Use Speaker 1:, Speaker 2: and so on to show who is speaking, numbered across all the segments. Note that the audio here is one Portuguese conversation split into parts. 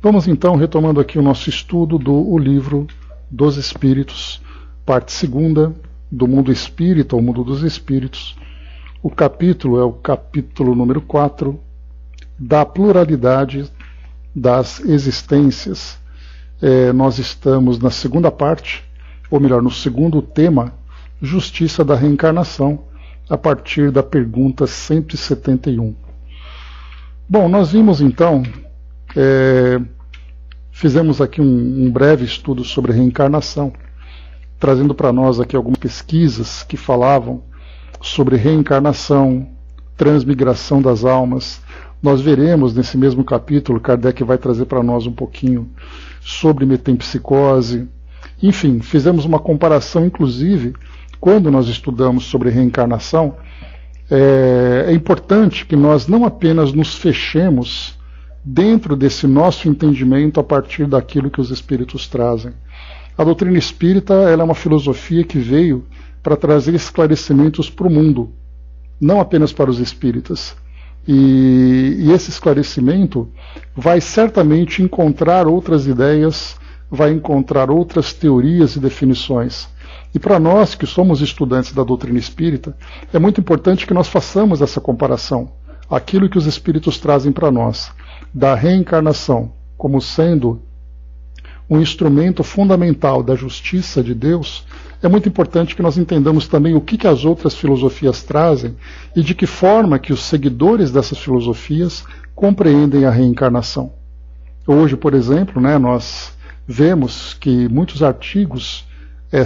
Speaker 1: Vamos então retomando aqui o nosso estudo do Livro dos Espíritos, parte 2, do mundo espírita, o mundo dos espíritos. O capítulo é o capítulo número 4, da pluralidade das existências. Nós estamos na segunda parte, ou melhor, no segundo tema, justiça da reencarnação, a partir da pergunta 171. Bom, nós vimos então, fizemos aqui um breve estudo sobre reencarnação, trazendo para nós aqui algumas pesquisas que falavam sobre reencarnação, transmigração das almas. Nós veremos nesse mesmo capítulo, Kardec vai trazer para nós um pouquinho sobre metempsicose. Enfim, fizemos uma comparação, inclusive, quando nós estudamos sobre reencarnação. É importante que nós não apenas nos fechemos dentro desse nosso entendimento a partir daquilo que os espíritos trazem. A doutrina espírita ela é uma filosofia que veio para trazer esclarecimentos para o mundo, não apenas para os espíritas. E esse esclarecimento vai certamente encontrar outras ideias, vai encontrar outras teorias e definições. E para nós que somos estudantes da doutrina espírita, é muito importante que nós façamos essa comparação, aquilo que os espíritos trazem para nós, da reencarnação como sendo um instrumento fundamental da justiça de Deus. É muito importante que nós entendamos também o que as outras filosofias trazem e de que forma que os seguidores dessas filosofias compreendem a reencarnação. Hoje, por exemplo, nós vemos que muitos artigos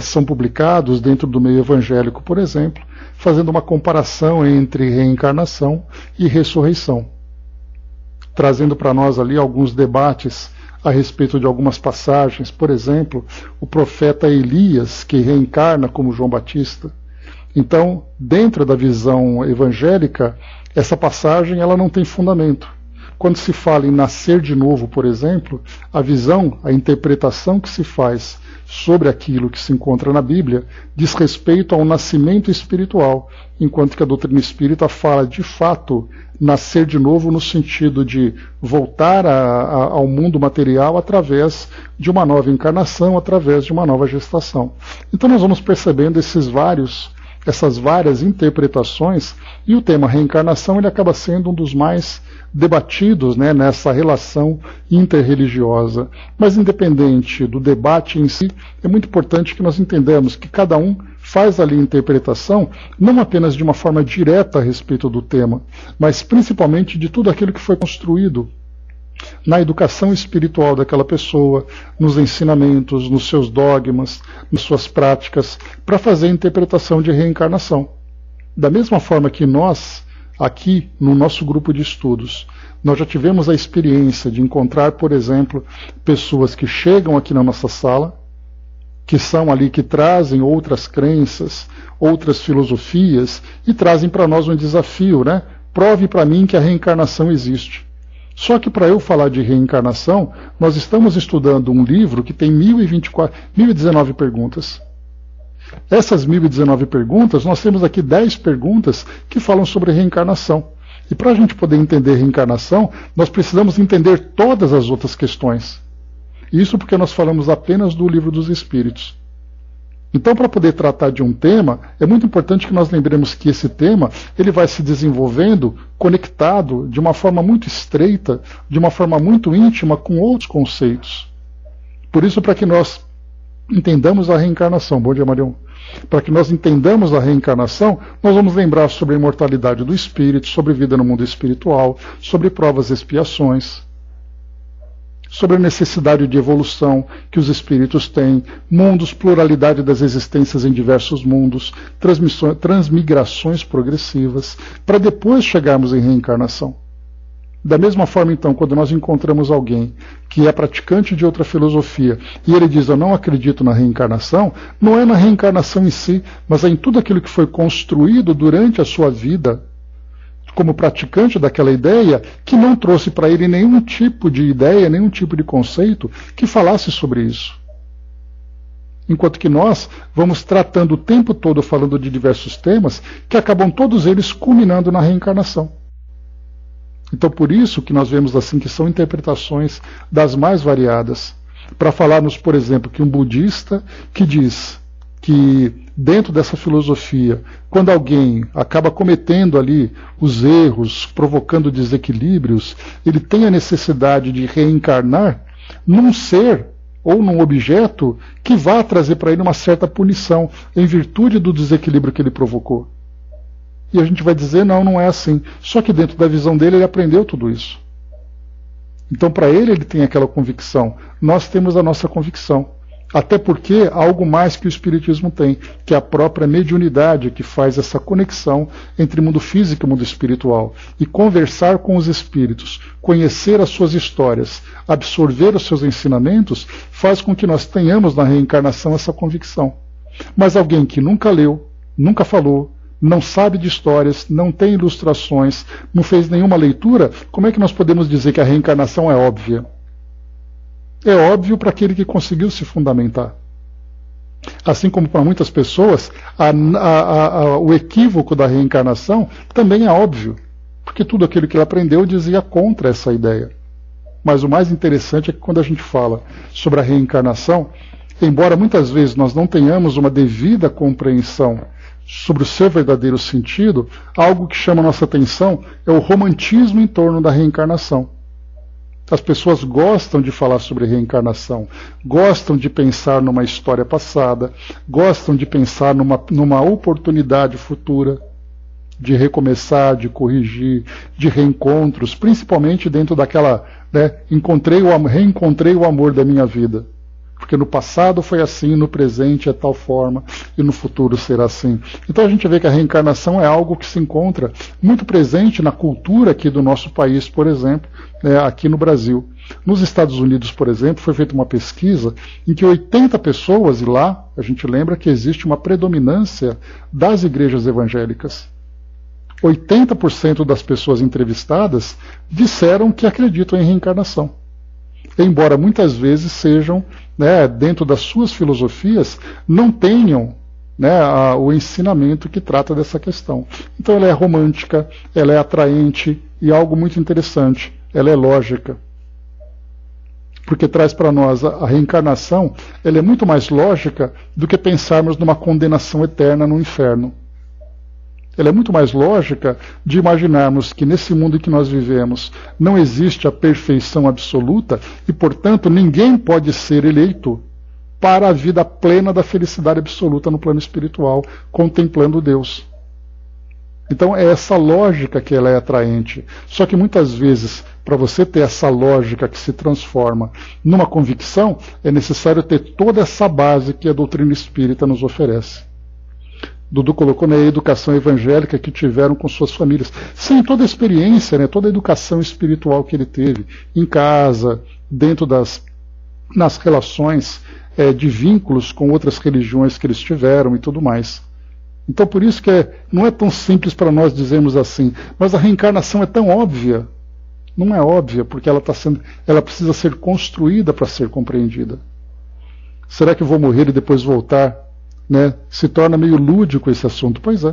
Speaker 1: são publicados dentro do meio evangélico, por exemplo, fazendo uma comparação entre reencarnação e ressurreição, trazendo para nós ali alguns debates a respeito de algumas passagens. Por exemplo, o profeta Elias, que reencarna como João Batista. Então, dentro da visão evangélica, essa passagem ela não tem fundamento. Quando se fala em nascer de novo, por exemplo, a visão, a interpretação que se faz sobre aquilo que se encontra na Bíblia diz respeito ao nascimento espiritual, enquanto que a doutrina espírita fala, de fato, nascer de novo no sentido de voltar ao mundo material através de uma nova encarnação, através de uma nova gestação. Então nós vamos percebendo essas várias interpretações, e o tema reencarnação ele acaba sendo um dos mais debatidos nessa relação interreligiosa. Mas independente do debate em si, é muito importante que nós entendamos que cada um faz ali a interpretação não apenas de uma forma direta a respeito do tema, mas principalmente de tudo aquilo que foi construído na educação espiritual daquela pessoa, nos ensinamentos, nos seus dogmas, nas suas práticas, para fazer a interpretação de reencarnação. Da mesma forma que nós, aqui no nosso grupo de estudos, nós já tivemos a experiência de encontrar, por exemplo, pessoas que chegam aqui na nossa sala, que são ali, que trazem outras crenças, outras filosofias, e trazem para nós um desafio, Prove para mim que a reencarnação existe. Só que para eu falar de reencarnação, nós estamos estudando um livro que tem 1019 perguntas. Essas 1019 perguntas, nós temos aqui 10 perguntas que falam sobre reencarnação. E para a gente poder entender reencarnação, nós precisamos entender todas as outras questões. Isso porque nós falamos apenas do Livro dos Espíritos. Então, para poder tratar de um tema, é muito importante que nós lembremos que esse tema ele vai se desenvolvendo conectado de uma forma muito estreita, de uma forma muito íntima com outros conceitos. Por isso, para que nós entendamos a reencarnação, bom dia, Marião, para que nós entendamos a reencarnação, nós vamos lembrar sobre a imortalidade do espírito, sobre vida no mundo espiritual, sobre provas e expiações, sobre a necessidade de evolução que os espíritos têm, mundos, pluralidade das existências em diversos mundos, transmigrações progressivas, para depois chegarmos em reencarnação. Da mesma forma, então, quando nós encontramos alguém que é praticante de outra filosofia e ele diz, eu não acredito na reencarnação, não é na reencarnação em si, mas é em tudo aquilo que foi construído durante a sua vida como praticante daquela ideia, que não trouxe para ele nenhum tipo de ideia, nenhum tipo de conceito que falasse sobre isso. Enquanto que nós vamos tratando o tempo todo, falando de diversos temas, que acabam todos eles culminando na reencarnação. Então, por isso que nós vemos assim que são interpretações das mais variadas. Para falarmos, por exemplo, que um budista que diz que dentro dessa filosofia, quando alguém acaba cometendo ali os erros, provocando desequilíbrios, ele tem a necessidade de reencarnar num ser ou num objeto que vá trazer para ele uma certa punição em virtude do desequilíbrio que ele provocou. E a gente vai dizer, não, não é assim. Só que dentro da visão dele, ele aprendeu tudo isso. Então, para ele tem aquela convicção. Nós temos a nossa convicção. Até porque há algo mais que o Espiritismo tem, que é a própria mediunidade, que faz essa conexão entre mundo físico e mundo espiritual. E conversar com os espíritos, conhecer as suas histórias, absorver os seus ensinamentos, faz com que nós tenhamos na reencarnação essa convicção. Mas alguém que nunca leu, nunca falou, não sabe de histórias, não tem ilustrações, não fez nenhuma leitura, como é que nós podemos dizer que a reencarnação é óbvia? É óbvio para aquele que conseguiu se fundamentar. Assim como para muitas pessoas, o equívoco da reencarnação também é óbvio, porque tudo aquilo que ele aprendeu dizia contra essa ideia. Mas o mais interessante é que quando a gente fala sobre a reencarnação, embora muitas vezes nós não tenhamos uma devida compreensão sobre o seu verdadeiro sentido, algo que chama a nossa atenção é o romantismo em torno da reencarnação. As pessoas gostam de falar sobre reencarnação, gostam de pensar numa história passada, gostam de pensar numa oportunidade futura, de recomeçar, de corrigir, de reencontros, principalmente dentro daquela, reencontrei o amor da minha vida. Porque no passado foi assim, no presente é tal forma, e no futuro será assim. Então a gente vê que a reencarnação é algo que se encontra muito presente na cultura aqui do nosso país, por exemplo, aqui no Brasil. Nos Estados Unidos, por exemplo, foi feita uma pesquisa em que 80 pessoas, e lá a gente lembra que existe uma predominância das igrejas evangélicas. 80% das pessoas entrevistadas disseram que acreditam em reencarnação. Embora muitas vezes sejam, dentro das suas filosofias, não tenham o ensinamento que trata dessa questão. Então ela é romântica, ela é atraente e algo muito interessante, ela é lógica. Porque traz para nós a reencarnação, ela é muito mais lógica do que pensarmos numa condenação eterna no inferno. Ela é muito mais lógica de imaginarmos que nesse mundo em que nós vivemos não existe a perfeição absoluta e, portanto, ninguém pode ser eleito para a vida plena da felicidade absoluta no plano espiritual, contemplando Deus. Então é essa lógica que ela é atraente. Só que muitas vezes, para você ter essa lógica que se transforma numa convicção, é necessário ter toda essa base que a doutrina espírita nos oferece. Dudu colocou na educação evangélica que tiveram com suas famílias. Sim, toda a experiência, toda a educação espiritual que ele teve, em casa, dentro nas relações de vínculos com outras religiões que eles tiveram e tudo mais. Então por isso que não é tão simples para nós dizermos assim, mas a reencarnação é tão óbvia. Não é óbvia, porque ela precisa ser construída para ser compreendida. Será que eu vou morrer e depois voltar? Se torna meio lúdico esse assunto. Pois é.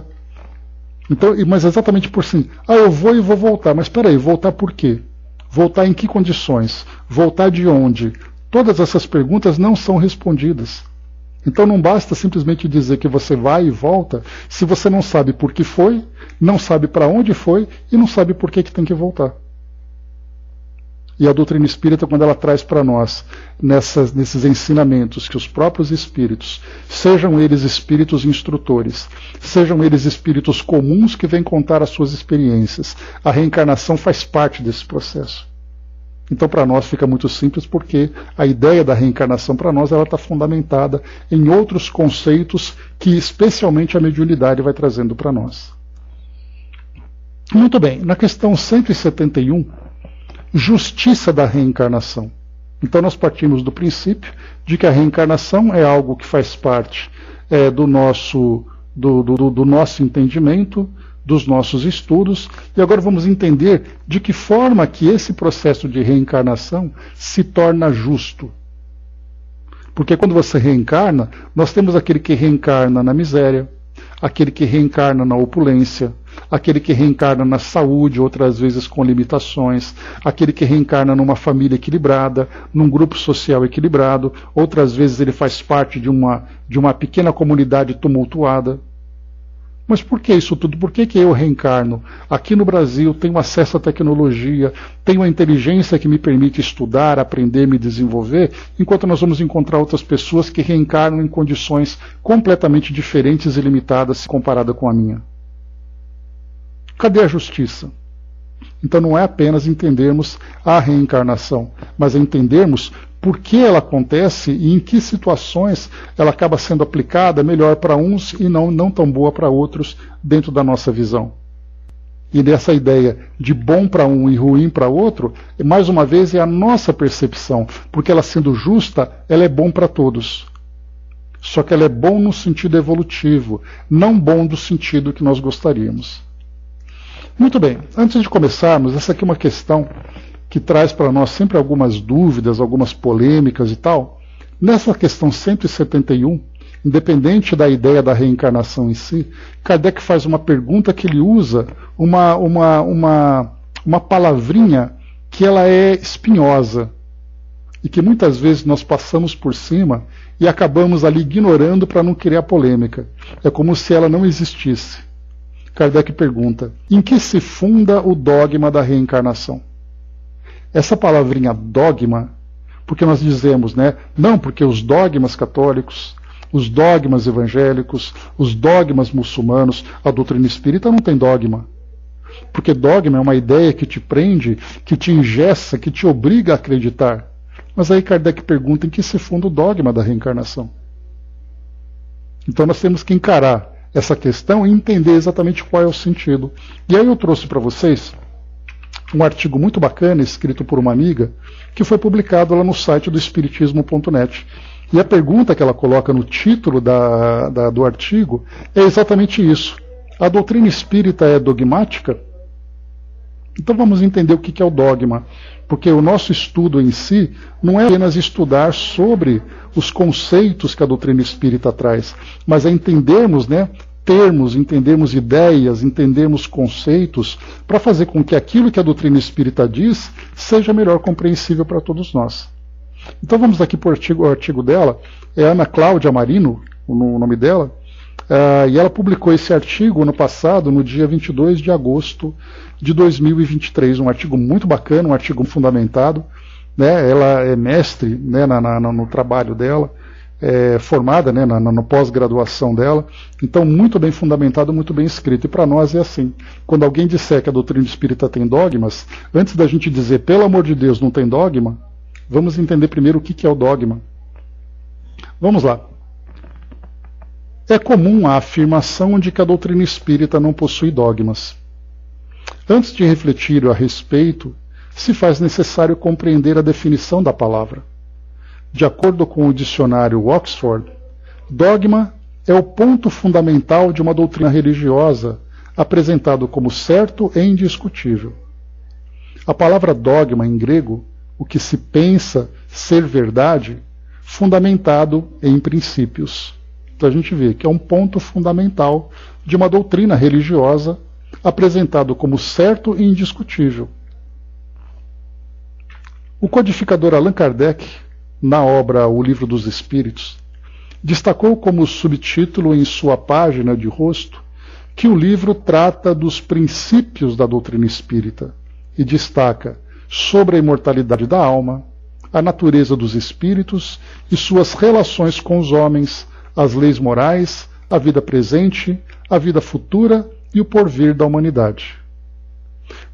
Speaker 1: Então, mas exatamente por assim, eu vou e vou voltar. Mas espera aí, voltar por quê? Voltar em que condições? Voltar de onde? Todas essas perguntas não são respondidas. Então não basta simplesmente dizer que você vai e volta, se você não sabe por que foi, não sabe para onde foi e não sabe por que tem que voltar. E a doutrina espírita, quando ela traz para nós, nesses ensinamentos, que os próprios espíritos, sejam eles espíritos instrutores, sejam eles espíritos comuns que vêm contar as suas experiências, a reencarnação faz parte desse processo. Então para nós fica muito simples, porque a ideia da reencarnação para nós ela está fundamentada em outros conceitos que especialmente a mediunidade vai trazendo para nós. Muito bem, na questão 171, justiça da reencarnação. Então nós partimos do princípio de que a reencarnação é algo que faz parte do nosso entendimento, dos nossos estudos, e agora vamos entender de que forma que esse processo de reencarnação se torna justo. Porque quando você reencarna, nós temos aquele que reencarna na miséria, aquele que reencarna na opulência, aquele que reencarna na saúde, outras vezes com limitações, aquele que reencarna numa família equilibrada, num grupo social equilibrado, outras vezes ele faz parte de uma pequena comunidade tumultuada. Mas por que isso tudo? Por que eu reencarno? Aqui no Brasil tenho acesso à tecnologia, tenho a inteligência que me permite estudar, aprender, me desenvolver, enquanto nós vamos encontrar outras pessoas que reencarnam em condições completamente diferentes e limitadas comparada com a minha. Cadê a justiça? Então não é apenas entendermos a reencarnação, mas é entendermos por que ela acontece e em que situações ela acaba sendo aplicada melhor para uns e não tão boa para outros dentro da nossa visão. E dessa ideia de bom para um e ruim para outro, mais uma vez é a nossa percepção, porque ela sendo justa, ela é bom para todos. Só que ela é bom no sentido evolutivo, não bom do sentido que nós gostaríamos. Muito bem, antes de começarmos, essa aqui é uma questão que traz para nós sempre algumas dúvidas, algumas polêmicas e tal. Nessa questão 171, independente da ideia da reencarnação em si, Kardec faz uma pergunta que ele usa uma palavrinha que ela é espinhosa e que muitas vezes nós passamos por cima e acabamos ali ignorando para não criar polêmica. É como se ela não existisse. Kardec pergunta: em que se funda o dogma da reencarnação? Essa palavrinha dogma, porque nós dizemos, né? Não, porque os dogmas católicos, os dogmas evangélicos, os dogmas muçulmanos, a doutrina espírita não tem dogma. Porque dogma é uma ideia que te prende, que te engessa, que te obriga a acreditar. Mas aí Kardec pergunta em que se funda o dogma da reencarnação. Então nós temos que encarar essa questão e entender exatamente qual é o sentido. E aí eu trouxe para vocês um artigo muito bacana, escrito por uma amiga, que foi publicado lá no site do espiritismo.net. E a pergunta que ela coloca no título do artigo é exatamente isso. A doutrina espírita é dogmática? Então vamos entender o que é o dogma. Porque o nosso estudo em si não é apenas estudar sobre os conceitos que a doutrina espírita traz, mas é entendermos, né, termos, entendermos ideias, entendermos conceitos, para fazer com que aquilo que a doutrina espírita diz seja melhor compreensível para todos nós. Então vamos aqui para o artigo dela, é Ana Cláudia Marino, o nome dela, e ela publicou esse artigo no passado, no dia 22 de agosto de 2023, um artigo muito bacana, um artigo fundamentado, né? Ela é mestre, né, no trabalho dela, formada, né, na pós-graduação dela, então muito bem fundamentado, muito bem escrito. E para nós é assim, quando alguém disser que a doutrina espírita tem dogmas, antes da gente dizer, pelo amor de Deus, não tem dogma, vamos entender primeiro o que é o dogma. Vamos lá. É comum a afirmação de que a doutrina espírita não possui dogmas. Antes de refletir a respeito, se faz necessário compreender a definição da palavra. De acordo com o dicionário Oxford, dogma é o ponto fundamental de uma doutrina religiosa, apresentado como certo e indiscutível. A palavra dogma em grego, o que se pensa ser verdade, fundamentado em princípios. Então a gente vê que é um ponto fundamental de uma doutrina religiosa, apresentado como certo e indiscutível. O codificador Allan Kardec, na obra O Livro dos Espíritos, destacou como subtítulo em sua página de rosto que o livro trata dos princípios da doutrina espírita e destaca sobre a imortalidade da alma, a natureza dos espíritos e suas relações com os homens, as leis morais, a vida presente, a vida futura e o porvir da humanidade.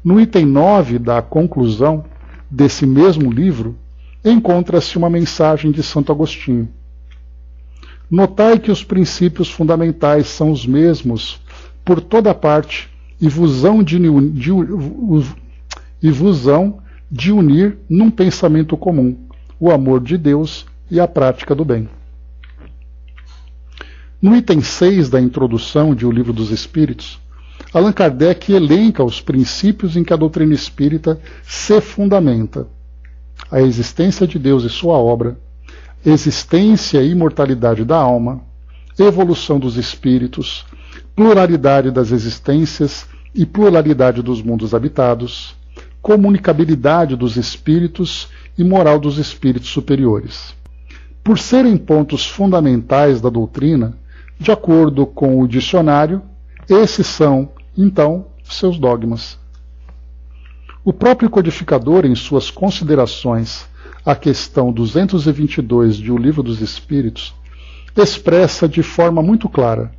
Speaker 1: No item 9 da conclusão desse mesmo livro, encontra-se uma mensagem de Santo Agostinho. Notai que os princípios fundamentais são os mesmos por toda parte e vos hão de unir num pensamento comum, o amor de Deus e a prática do bem. No item 6 da introdução de O Livro dos Espíritos, Allan Kardec elenca os princípios em que a doutrina espírita se fundamenta: a existência de Deus e sua obra, existência e imortalidade da alma, evolução dos espíritos, pluralidade das existências e pluralidade dos mundos habitados, comunicabilidade dos espíritos e moral dos espíritos superiores. Por serem pontos fundamentais da doutrina, de acordo com o dicionário, esses são, então, seus dogmas. O próprio codificador, em suas considerações à questão 222 de O Livro dos Espíritos, expressa de forma muito clara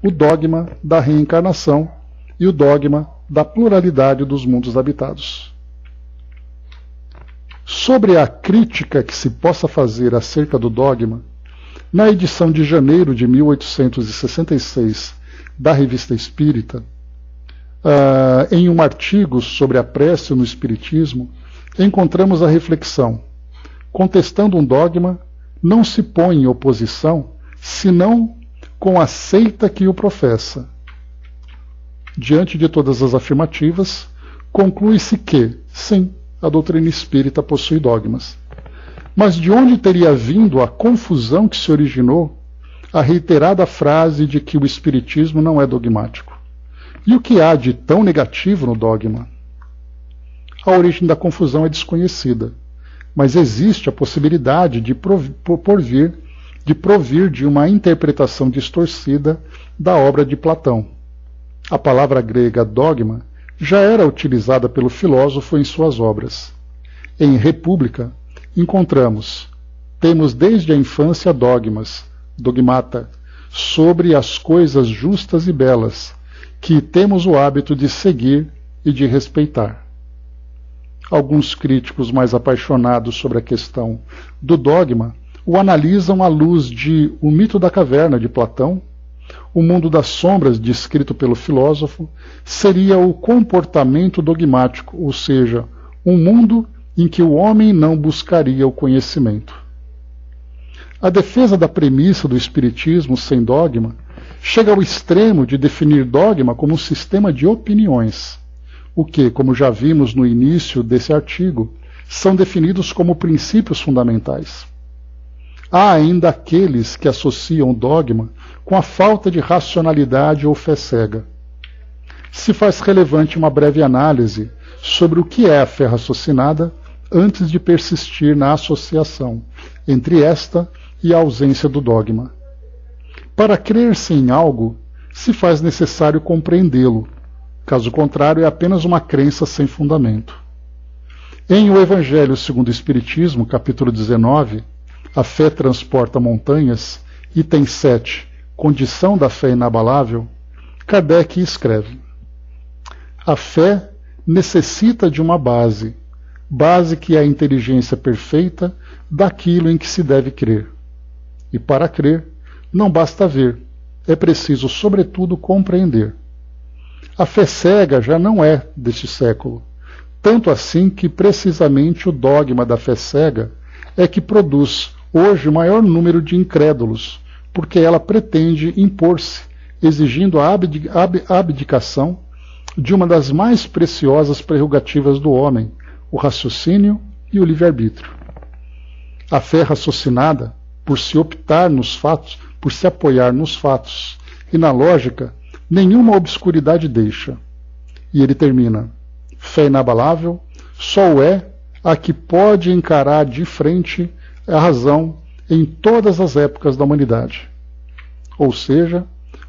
Speaker 1: o dogma da reencarnação e o dogma da pluralidade dos mundos habitados. Sobre a crítica que se possa fazer acerca do dogma, na edição de janeiro de 1866 da Revista Espírita, em um artigo sobre a prece no Espiritismo, encontramos a reflexão: contestando um dogma, não se põe em oposição, senão com a seita que o professa. Diante de todas as afirmativas, conclui-se que, sim, a doutrina espírita possui dogmas. Mas de onde teria vindo a confusão que se originou a reiterada frase de que o espiritismo não é dogmático? E o que há de tão negativo no dogma? A origem da confusão é desconhecida, mas existe a possibilidade de provir de uma interpretação distorcida da obra de Platão. A palavra grega dogma já era utilizada pelo filósofo em suas obras. Em República, temos desde a infância dogmas, dogmata, sobre as coisas justas e belas, que temos o hábito de seguir e de respeitar. Alguns críticos mais apaixonados sobre a questão do dogma o analisam à luz de O Mito da Caverna, de Platão. O mundo das sombras, descrito pelo filósofo, seria o comportamento dogmático, ou seja, um mundo em que o homem não buscaria o conhecimento. A defesa da premissa do espiritismo sem dogma chega ao extremo de definir dogma como um sistema de opiniões, o que, como já vimos no início desse artigo, são definidos como princípios fundamentais. Há ainda aqueles que associam dogma com a falta de racionalidade ou fé cega. Se faz relevante uma breve análise sobre o que é a fé raciocinada antes de persistir na associação entre esta e a ausência do dogma. Para crer-se em algo, se faz necessário compreendê-lo. Caso contrário, é apenas uma crença sem fundamento. Em O Evangelho segundo o Espiritismo, capítulo 19, A Fé Transporta Montanhas, item 7, Condição da Fé Inabalável, Kardec escreve: a fé necessita de uma base que é a inteligência perfeita daquilo em que se deve crer. E para crer, não basta ver, é preciso, sobretudo, compreender. A fé cega já não é deste século, tanto assim que precisamente o dogma da fé cega é que produz hoje o maior número de incrédulos, porque ela pretende impor-se, exigindo a abdicação de uma das mais preciosas prerrogativas do homem, o raciocínio e o livre-arbítrio. A fé raciocinada, por se optar nos fatos, por se apoiar nos fatos e na lógica, nenhuma obscuridade deixa. E ele termina: fé inabalável só é a que pode encarar de frente a razão em todas as épocas da humanidade. Ou seja,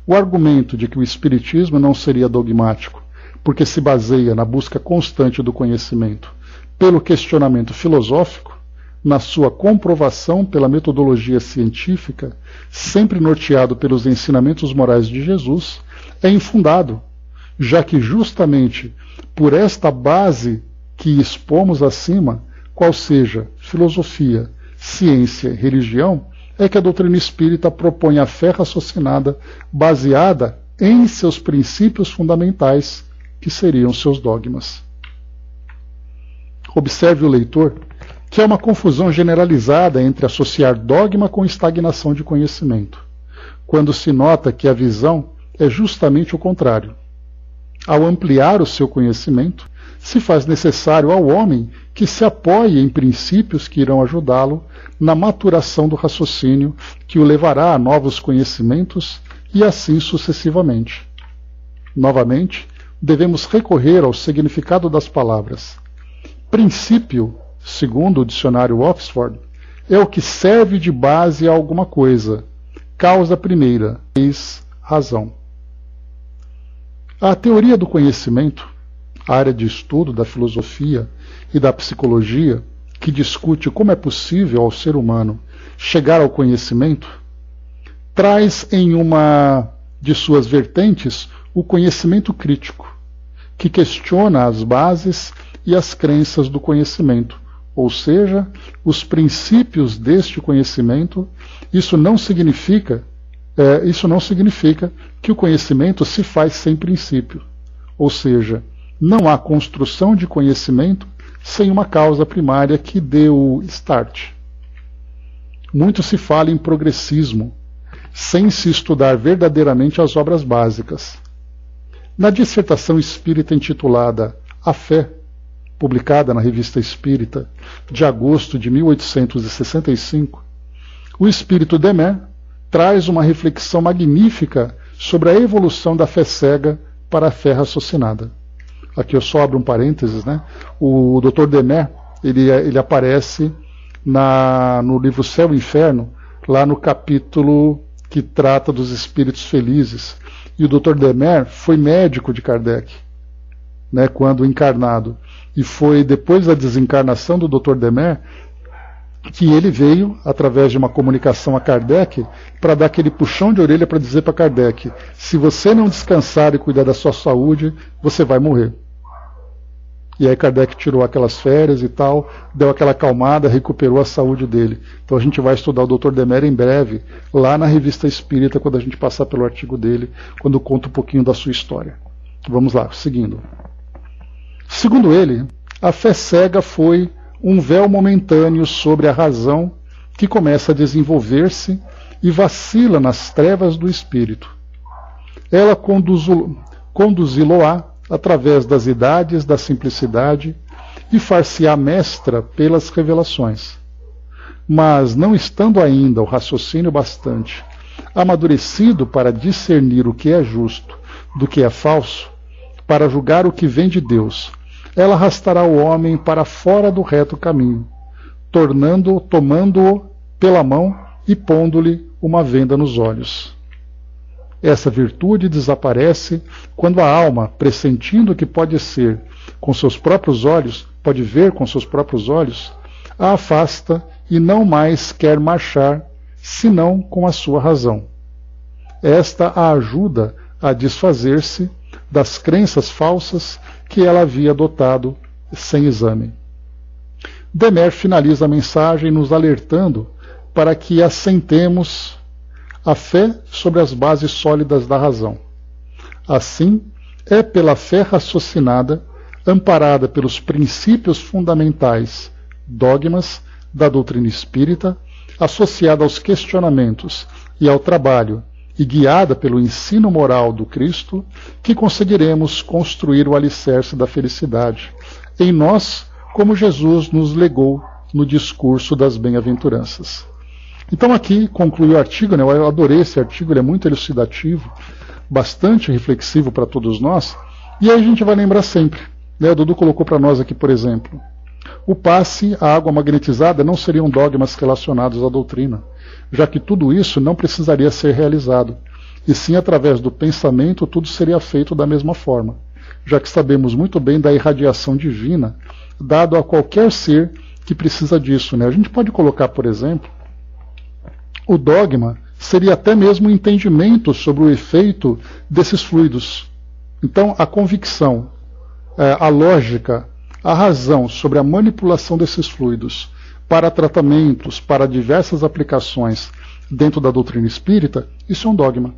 Speaker 1: o argumento de que o espiritismo não seria dogmático, porque se baseia na busca constante do conhecimento pelo questionamento filosófico, na sua comprovação pela metodologia científica, sempre norteado pelos ensinamentos morais de Jesus, é infundado, já que justamente por esta base que expomos acima, qual seja filosofia, ciência e religião, é que a doutrina espírita propõe a fé raciocinada baseada em seus princípios fundamentais, que seriam seus dogmas. Observe o leitor que há uma confusão generalizada entre associar dogma com estagnação de conhecimento, quando se nota que a visão é justamente o contrário. Ao ampliar o seu conhecimento, se faz necessário ao homem que se apoie em princípios que irão ajudá-lo na maturação do raciocínio, que o levará a novos conhecimentos e assim sucessivamente. Novamente, devemos recorrer ao significado das palavras. Princípio, segundo o dicionário Oxford, é o que serve de base a alguma coisa. Causa primeira, eis razão. A teoria do conhecimento, a área de estudo da filosofia e da psicologia, que discute como é possível ao ser humano chegar ao conhecimento, traz em uma de suas vertentes o conhecimento crítico, que questiona as bases e as crenças do conhecimento, ou seja, os princípios deste conhecimento. Isso não significa que o conhecimento se faz sem princípio, ou seja, não há construção de conhecimento sem uma causa primária que dê o start. Muito se fala em progressismo, sem se estudar verdadeiramente as obras básicas. Na dissertação espírita intitulada A Fé, publicada na Revista Espírita, de agosto de 1865, o espírito Demer traz uma reflexão magnífica sobre a evolução da fé cega para a fé raciocinada. Aqui eu só abro um parênteses, né? O Dr. Demer, ele aparece no livro Céu e Inferno, lá no capítulo que trata dos espíritos felizes. E o Dr. Demer foi médico de Kardec, né, quando encarnado. E foi depois da desencarnação do Dr. Demer que ele veio, através de uma comunicação a Kardec, para dar aquele puxão de orelha para dizer para Kardec: se você não descansar e cuidar da sua saúde, você vai morrer. E aí Kardec tirou aquelas férias e tal, deu aquela acalmada, recuperou a saúde dele. Então a gente vai estudar o Dr. Demer em breve, lá na Revista Espírita, quando a gente passar pelo artigo dele, quando conta um pouquinho da sua história. Vamos lá, seguindo. Segundo ele, a fé cega foi um véu momentâneo sobre a razão que começa a desenvolver-se e vacila nas trevas do espírito. Ela conduzi-lo-á através das idades da simplicidade e far-se-á mestra pelas revelações. Mas, não estando ainda o raciocínio bastante amadurecido para discernir o que é justo do que é falso, para julgar o que vem de Deus, ela arrastará o homem para fora do reto caminho, tomando-o pela mão e pondo-lhe uma venda nos olhos. Essa virtude desaparece quando a alma, pressentindo que pode ver com seus próprios olhos, a afasta e não mais quer marchar, senão com a sua razão. Esta a ajuda a desfazer-se das crenças falsas que ela havia adotado sem exame. Demer finaliza a mensagem nos alertando para que assentemos a fé sobre as bases sólidas da razão. Assim, é pela fé raciocinada, amparada pelos princípios fundamentais, dogmas da doutrina espírita, associada aos questionamentos e ao trabalho, e guiada pelo ensino moral do Cristo, que conseguiremos construir o alicerce da felicidade em nós, como Jesus nos legou no discurso das bem-aventuranças. Então aqui conclui o artigo, né? Eu adorei esse artigo, ele é muito elucidativo, bastante reflexivo para todos nós, e aí a gente vai lembrar sempre, né? O Dudu colocou para nós aqui, por exemplo, o passe, a água magnetizada não seriam dogmas relacionados à doutrina, já que tudo isso não precisaria ser realizado, e sim através do pensamento tudo seria feito da mesma forma, já que sabemos muito bem da irradiação divina dado a qualquer ser que precisa disso, né? A gente pode colocar, por exemplo, o dogma seria até mesmo o entendimento sobre o efeito desses fluidos. Então, a convicção, a lógica, a razão sobre a manipulação desses fluidos para tratamentos, para diversas aplicações dentro da doutrina espírita, isso é um dogma.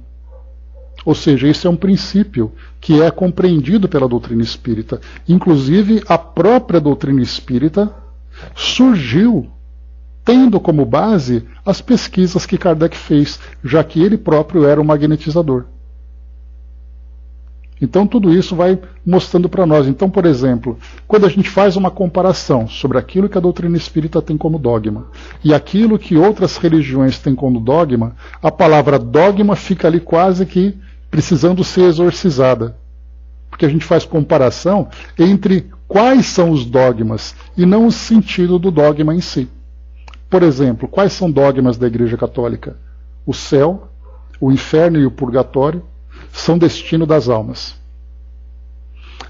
Speaker 1: Ou seja, isso é um princípio que é compreendido pela doutrina espírita. Inclusive, a própria doutrina espírita surgiu tendo como base as pesquisas que Kardec fez, já que ele próprio era um magnetizador. Então tudo isso vai mostrando para nós. Então, por exemplo, quando a gente faz uma comparação sobre aquilo que a doutrina espírita tem como dogma e aquilo que outras religiões têm como dogma, a palavra dogma fica ali quase que precisando ser exorcizada. Porque a gente faz comparação entre quais são os dogmas e não o sentido do dogma em si. Por exemplo, quais são dogmas da Igreja Católica? O céu, o inferno e o purgatório são destino das almas.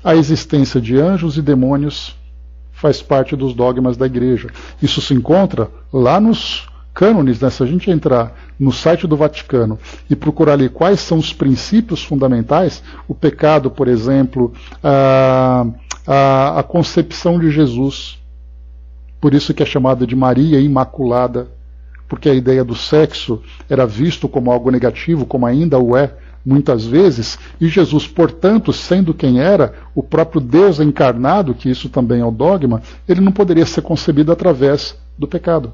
Speaker 1: A existência de anjos e demônios faz parte dos dogmas da Igreja. Isso se encontra lá nos cânones, né? Se a gente entrar no site do Vaticano e procurar ali quais são os princípios fundamentais, o pecado, por exemplo, a concepção de Jesus, por isso que é chamada de Maria Imaculada, porque a ideia do sexo era visto como algo negativo, como ainda o é muitas vezes, e Jesus, portanto, sendo quem era, o próprio Deus encarnado, que isso também é o dogma, ele não poderia ser concebido através do pecado.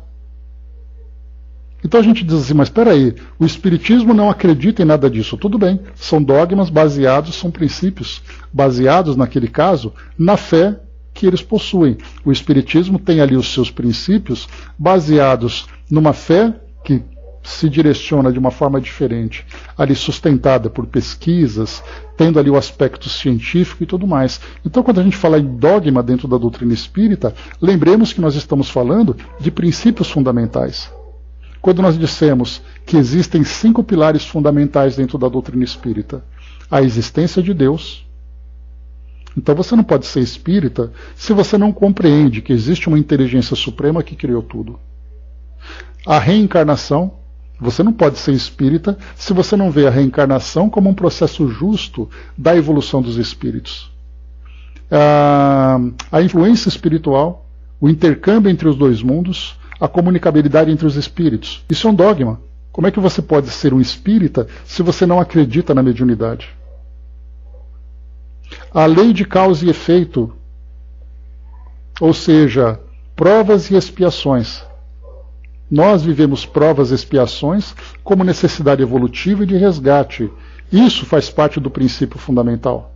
Speaker 1: Então a gente diz assim, mas espera aí, o Espiritismo não acredita em nada disso. Tudo bem, são dogmas baseados, são princípios baseados, naquele caso, na fé que eles possuem. O Espiritismo tem ali os seus princípios baseados numa fé que se direciona de uma forma diferente, ali sustentada por pesquisas, tendo ali o aspecto científico e tudo mais. Então, quando a gente fala em dogma dentro da doutrina espírita, lembremos que nós estamos falando de princípios fundamentais. Quando nós dissemos que existem 5 pilares fundamentais dentro da doutrina espírita, a existência de Deus. Então você não pode ser espírita se você não compreende que existe uma inteligência suprema que criou tudo. A reencarnação. Você não pode ser espírita se você não vê a reencarnação como um processo justo da evolução dos espíritos. A influência espiritual, o intercâmbio entre os dois mundos, a comunicabilidade entre os espíritos. Isso é um dogma. Como é que você pode ser um espírita se você não acredita na mediunidade? A lei de causa e efeito, ou seja, provas e expiações. Nós vivemos provas e expiações como necessidade evolutiva e de resgate. Isso faz parte do princípio fundamental.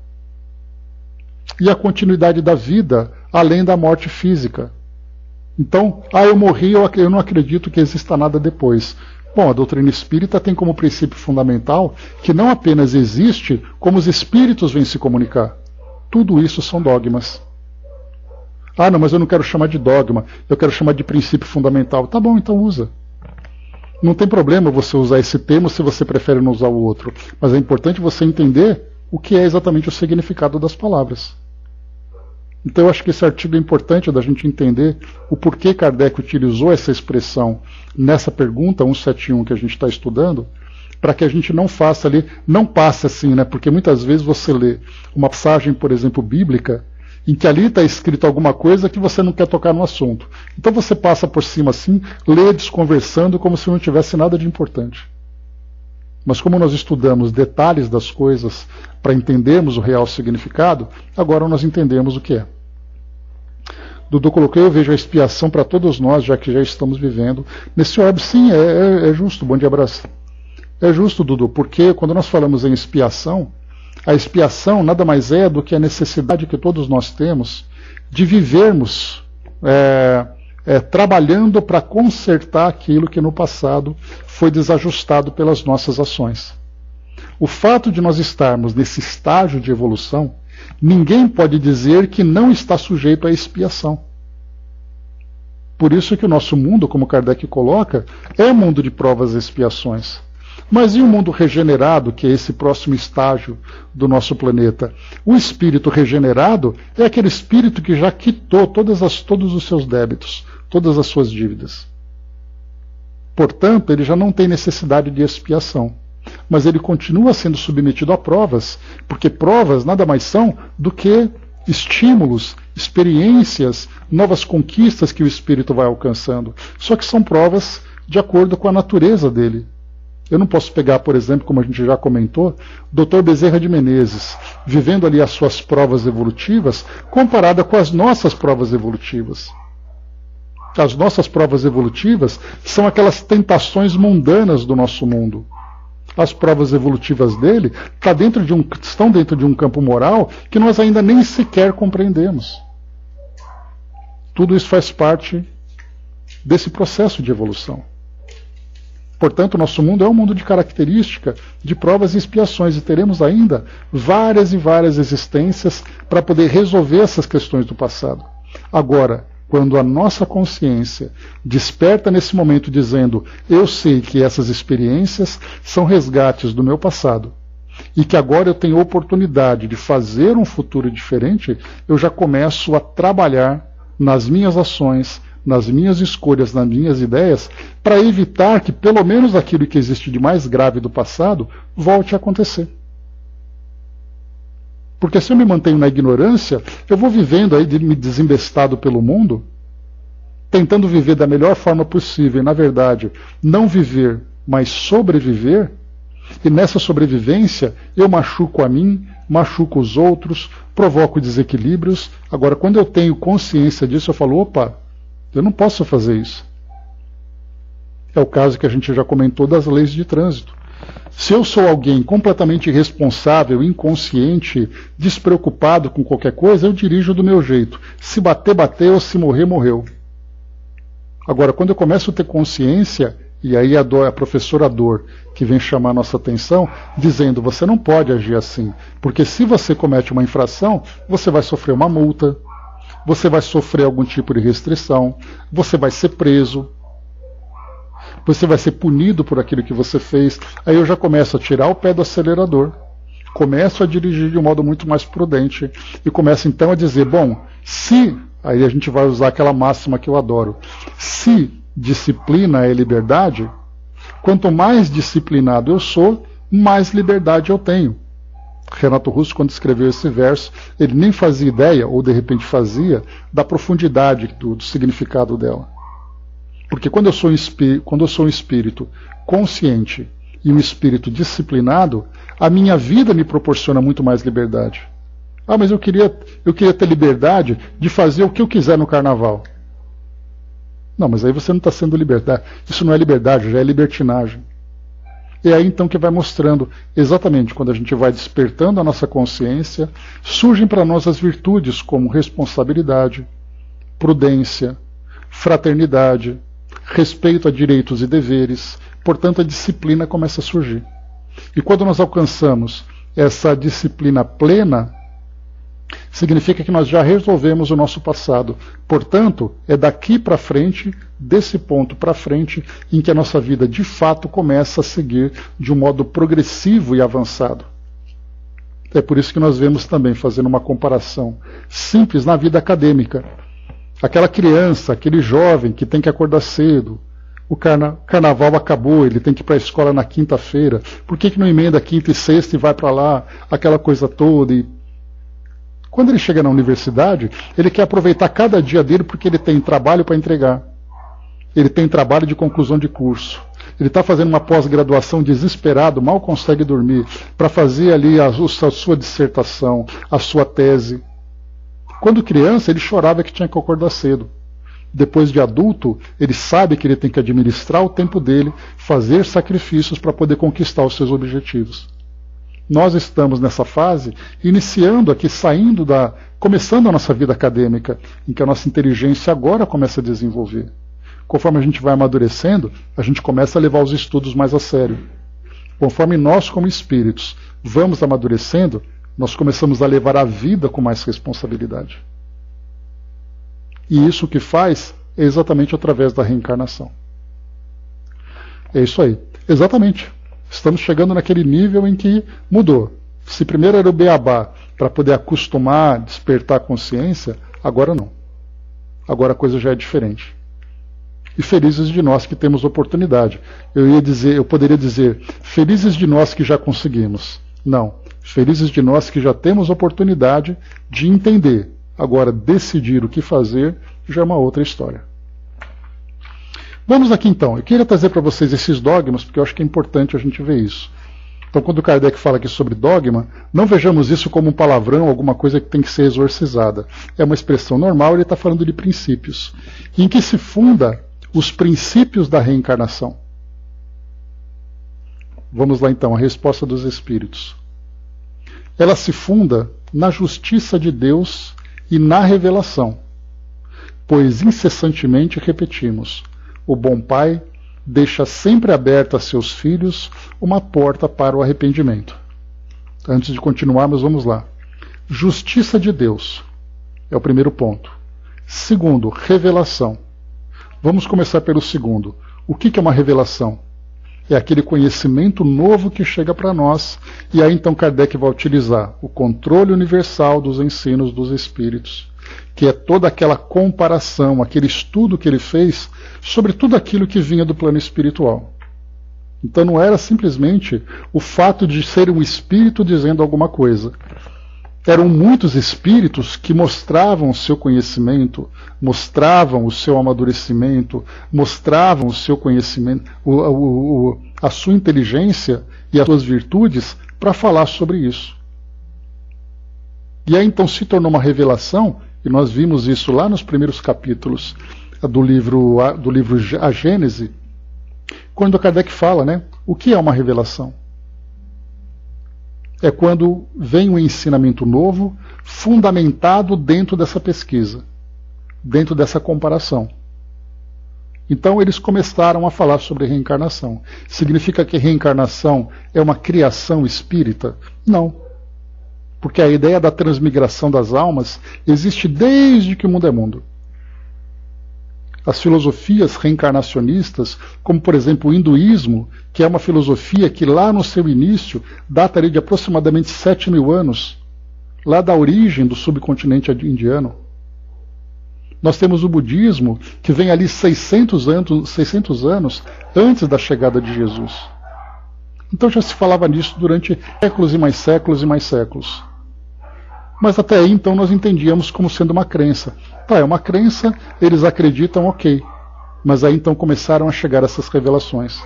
Speaker 1: E a continuidade da vida, além da morte física. Então, eu morri, eu não acredito que exista nada depois. Bom, a doutrina espírita tem como princípio fundamental que não apenas existe, como os espíritos vêm se comunicar. Tudo isso são dogmas. Ah, não, mas eu não quero chamar de dogma, eu quero chamar de princípio fundamental. Tá bom, então usa. Não tem problema você usar esse termo se você prefere não usar o outro. Mas é importante você entender o que é exatamente o significado das palavras. Então eu acho que esse artigo é importante da gente entender o porquê Kardec utilizou essa expressão nessa pergunta 171 que a gente está estudando, para que a gente não faça ali, não passe assim, né? Porque muitas vezes você lê uma passagem, por exemplo, bíblica, em que ali está escrito alguma coisa que você não quer tocar no assunto. Então você passa por cima assim, lê desconversando como se não tivesse nada de importante. Mas como nós estudamos detalhes das coisas para entendermos o real significado, agora nós entendemos o que é. Dudu colocou, eu vejo a expiação para todos nós, já que já estamos vivendo nesse orbe. Sim, é justo, bom dia, abraço. É justo, Dudu, porque quando nós falamos em expiação, a expiação nada mais é do que a necessidade que todos nós temos de vivermos trabalhando para consertar aquilo que no passado foi desajustado pelas nossas ações. O fato de nós estarmos nesse estágio de evolução, ninguém pode dizer que não está sujeito à expiação. Por isso que o nosso mundo, como Kardec coloca, é um mundo de provas e expiações. Mas e o mundo regenerado, que é esse próximo estágio do nosso planeta? O espírito regenerado é aquele espírito que já quitou todos os seus débitos, todas as suas dívidas. Portanto, ele já não tem necessidade de expiação. Mas ele continua sendo submetido a provas, porque provas nada mais são do que estímulos, experiências, novas conquistas que o espírito vai alcançando. Só que são provas de acordo com a natureza dele. Eu não posso pegar, por exemplo, como a gente já comentou, Dr. Bezerra de Menezes, vivendo ali as suas provas evolutivas, comparada com as nossas provas evolutivas. As nossas provas evolutivas são aquelas tentações mundanas do nosso mundo. as provas evolutivas dele estão dentro de um campo moral que nós ainda nem sequer compreendemos. Tudo isso faz parte desse processo de evolução. Portanto, nosso mundo é um mundo de característica, de provas e expiações, e teremos ainda várias e várias existências para poder resolver essas questões do passado. Agora, quando a nossa consciência desperta nesse momento dizendo: eu sei que essas experiências são resgates do meu passado, e que agora eu tenho oportunidade de fazer um futuro diferente, eu já começo a trabalhar nas minhas ações, nas minhas escolhas, nas minhas ideias, para evitar que pelo menos aquilo que existe de mais grave do passado volte a acontecer. Porque se eu me mantenho na ignorância, eu vou vivendo aí me desembestado pelo mundo, tentando viver da melhor forma possível, e na verdade não viver, mas sobreviver, e nessa sobrevivência eu machuco a mim, machuco os outros, provoco desequilíbrios. Agora, quando eu tenho consciência disso, eu falo: opa, eu não posso fazer isso. É o caso que a gente já comentou das leis de trânsito. Se eu sou alguém completamente irresponsável, inconsciente, despreocupado com qualquer coisa, eu dirijo do meu jeito. Se bater, bateu, ou se morrer, morreu. Agora, quando eu começo a ter consciência, e aí a professora Dor, que vem chamar a nossa atenção, dizendo: você não pode agir assim, porque se você comete uma infração, você vai sofrer uma multa, você vai sofrer algum tipo de restrição, você vai ser preso, você vai ser punido por aquilo que você fez. Aí eu já começo a tirar o pé do acelerador, começo a dirigir de um modo muito mais prudente, e começo então a dizer: bom, se, aí a gente vai usar aquela máxima que eu adoro, se disciplina é liberdade, quanto mais disciplinado eu sou, mais liberdade eu tenho. Renato Russo, quando escreveu esse verso, ele nem fazia ideia, ou de repente fazia, da profundidade do significado dela. Porque quando eu sou um espírito consciente e um espírito disciplinado, a minha vida me proporciona muito mais liberdade. Ah, mas eu queria ter liberdade de fazer o que eu quiser no carnaval. Não, mas aí você não está sendo liberdade. Isso não é liberdade, já é libertinagem. É aí então que vai mostrando exatamente quando a gente vai despertando a nossa consciência, surgem para nós as virtudes como responsabilidade, prudência, fraternidade, respeito a direitos e deveres. Portanto, a disciplina começa a surgir. E quando nós alcançamos essa disciplina plena, significa que nós já resolvemos o nosso passado. Portanto, é daqui para frente, desse ponto para frente, em que a nossa vida de fato começa a seguir de um modo progressivo e avançado. É por isso que nós vemos também, fazendo uma comparação simples na vida acadêmica, aquela criança, aquele jovem que tem que acordar cedo, o carnaval acabou, ele tem que ir para a escola na quinta-feira, por que não emenda quinta e sexta e vai para lá, aquela coisa toda? E quando ele chega na universidade, ele quer aproveitar cada dia dele porque ele tem trabalho para entregar. Ele tem trabalho de conclusão de curso. Ele está fazendo uma pós-graduação desesperado, mal consegue dormir, para fazer ali a sua dissertação, a sua tese. Quando criança, ele chorava que tinha que acordar cedo. Depois de adulto, ele sabe que ele tem que administrar o tempo dele, fazer sacrifícios para poder conquistar os seus objetivos. Nós estamos nessa fase, iniciando aqui, começando a nossa vida acadêmica, em que a nossa inteligência agora começa a desenvolver. Conforme a gente vai amadurecendo, a gente começa a levar os estudos mais a sério. Conforme nós, como espíritos, vamos amadurecendo, nós começamos a levar a vida com mais responsabilidade. E isso o que faz é exatamente através da reencarnação. É isso aí. Exatamente. Estamos chegando naquele nível em que mudou. Se primeiro era o beabá para poder acostumar, despertar a consciência, agora não. Agora a coisa já é diferente. E felizes de nós que temos oportunidade. Eu poderia dizer, felizes de nós que já conseguimos. Não. Felizes de nós que já temos oportunidade de entender. Agora, decidir o que fazer já é uma outra história. Vamos aqui então. Eu queria trazer para vocês esses dogmas, porque eu acho que é importante a gente ver isso. Então, quando o Kardec fala aqui sobre dogma, não vejamos isso como um palavrão, alguma coisa que tem que ser exorcizada. É uma expressão normal, ele está falando de princípios. Em que se funda os princípios da reencarnação. Vamos lá então, a resposta dos Espíritos. Ela se funda na justiça de Deus e na revelação, pois incessantemente repetimos: o bom Pai deixa sempre aberta a seus filhos uma porta para o arrependimento. Antes de continuarmos, vamos lá. Justiça de Deus é o primeiro ponto. Segundo, revelação. Vamos começar pelo segundo. O que é uma revelação? É aquele conhecimento novo que chega para nós, e aí então Kardec vai utilizar o controle universal dos ensinos dos Espíritos, que é toda aquela comparação, aquele estudo que ele fez sobre tudo aquilo que vinha do plano espiritual. Então não era simplesmente o fato de ser um espírito dizendo alguma coisa. Eram muitos espíritos que mostravam o seu conhecimento, mostravam o seu amadurecimento, mostravam o seu conhecimento, a sua inteligência e as suas virtudes para falar sobre isso. E aí então se tornou uma revelação, e nós vimos isso lá nos primeiros capítulos do livro A Gênese, quando Kardec fala, né, o que é uma revelação? É quando vem um ensinamento novo, fundamentado dentro dessa pesquisa, dentro dessa comparação. Então eles começaram a falar sobre reencarnação. Significa que reencarnação é uma criação espírita? Não. Porque a ideia da transmigração das almas existe desde que o mundo é mundo. As filosofias reencarnacionistas, como por exemplo o hinduísmo, que é uma filosofia que lá no seu início data de aproximadamente 7.000 anos, lá da origem do subcontinente indiano. Nós temos o budismo, que vem ali 600 anos antes da chegada de Jesus. Então já se falava nisso durante séculos e mais séculos e mais séculos. Mas até aí, então, nós entendíamos como sendo uma crença. Tá, é uma crença, eles acreditam, ok. Mas aí, então, começaram a chegar essas revelações.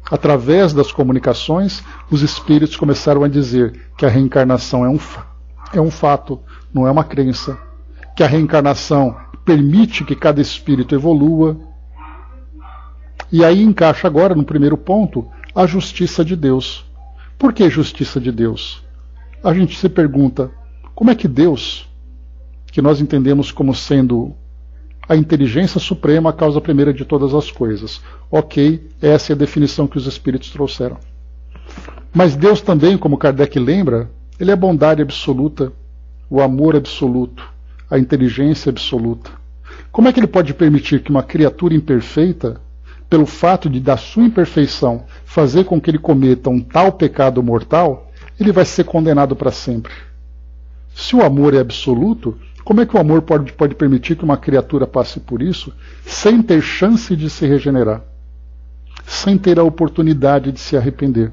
Speaker 1: Através das comunicações, os espíritos começaram a dizer que a reencarnação é um fato, não é uma crença. Que a reencarnação permite que cada espírito evolua. E aí encaixa agora, no primeiro ponto, a justiça de Deus. Por que justiça de Deus? A gente se pergunta, como é que Deus, que nós entendemos como sendo a inteligência suprema, a causa primeira de todas as coisas. Ok, essa é a definição que os Espíritos trouxeram. Mas Deus também, como Kardec lembra, ele é a bondade absoluta, o amor absoluto, a inteligência absoluta. Como é que ele pode permitir que uma criatura imperfeita, pelo fato de, da sua imperfeição, fazer com que ele cometa um tal pecado mortal, ele vai ser condenado para sempre? Se o amor é absoluto, como é que o amor pode permitir que uma criatura passe por isso sem ter chance de se regenerar? Sem ter a oportunidade de se arrepender?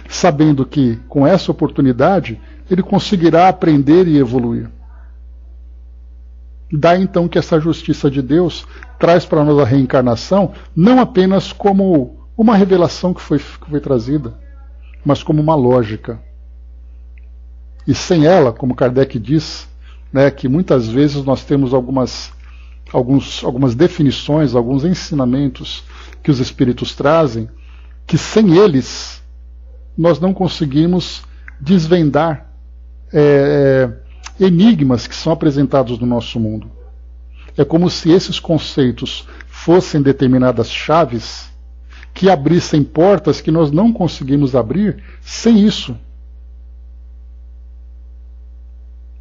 Speaker 1: Sabendo que, com essa oportunidade, ele conseguirá aprender e evoluir. Daí então que essa justiça de Deus traz para nós a reencarnação não apenas como uma revelação que foi trazida, mas como uma lógica. E sem ela, como Kardec diz, né, que muitas vezes nós temos algumas definições, alguns ensinamentos que os Espíritos trazem, que sem eles nós não conseguimos desvendar enigmas que são apresentados no nosso mundo. É como se esses conceitos fossem determinadas chaves que abrissem portas que nós não conseguimos abrir sem isso.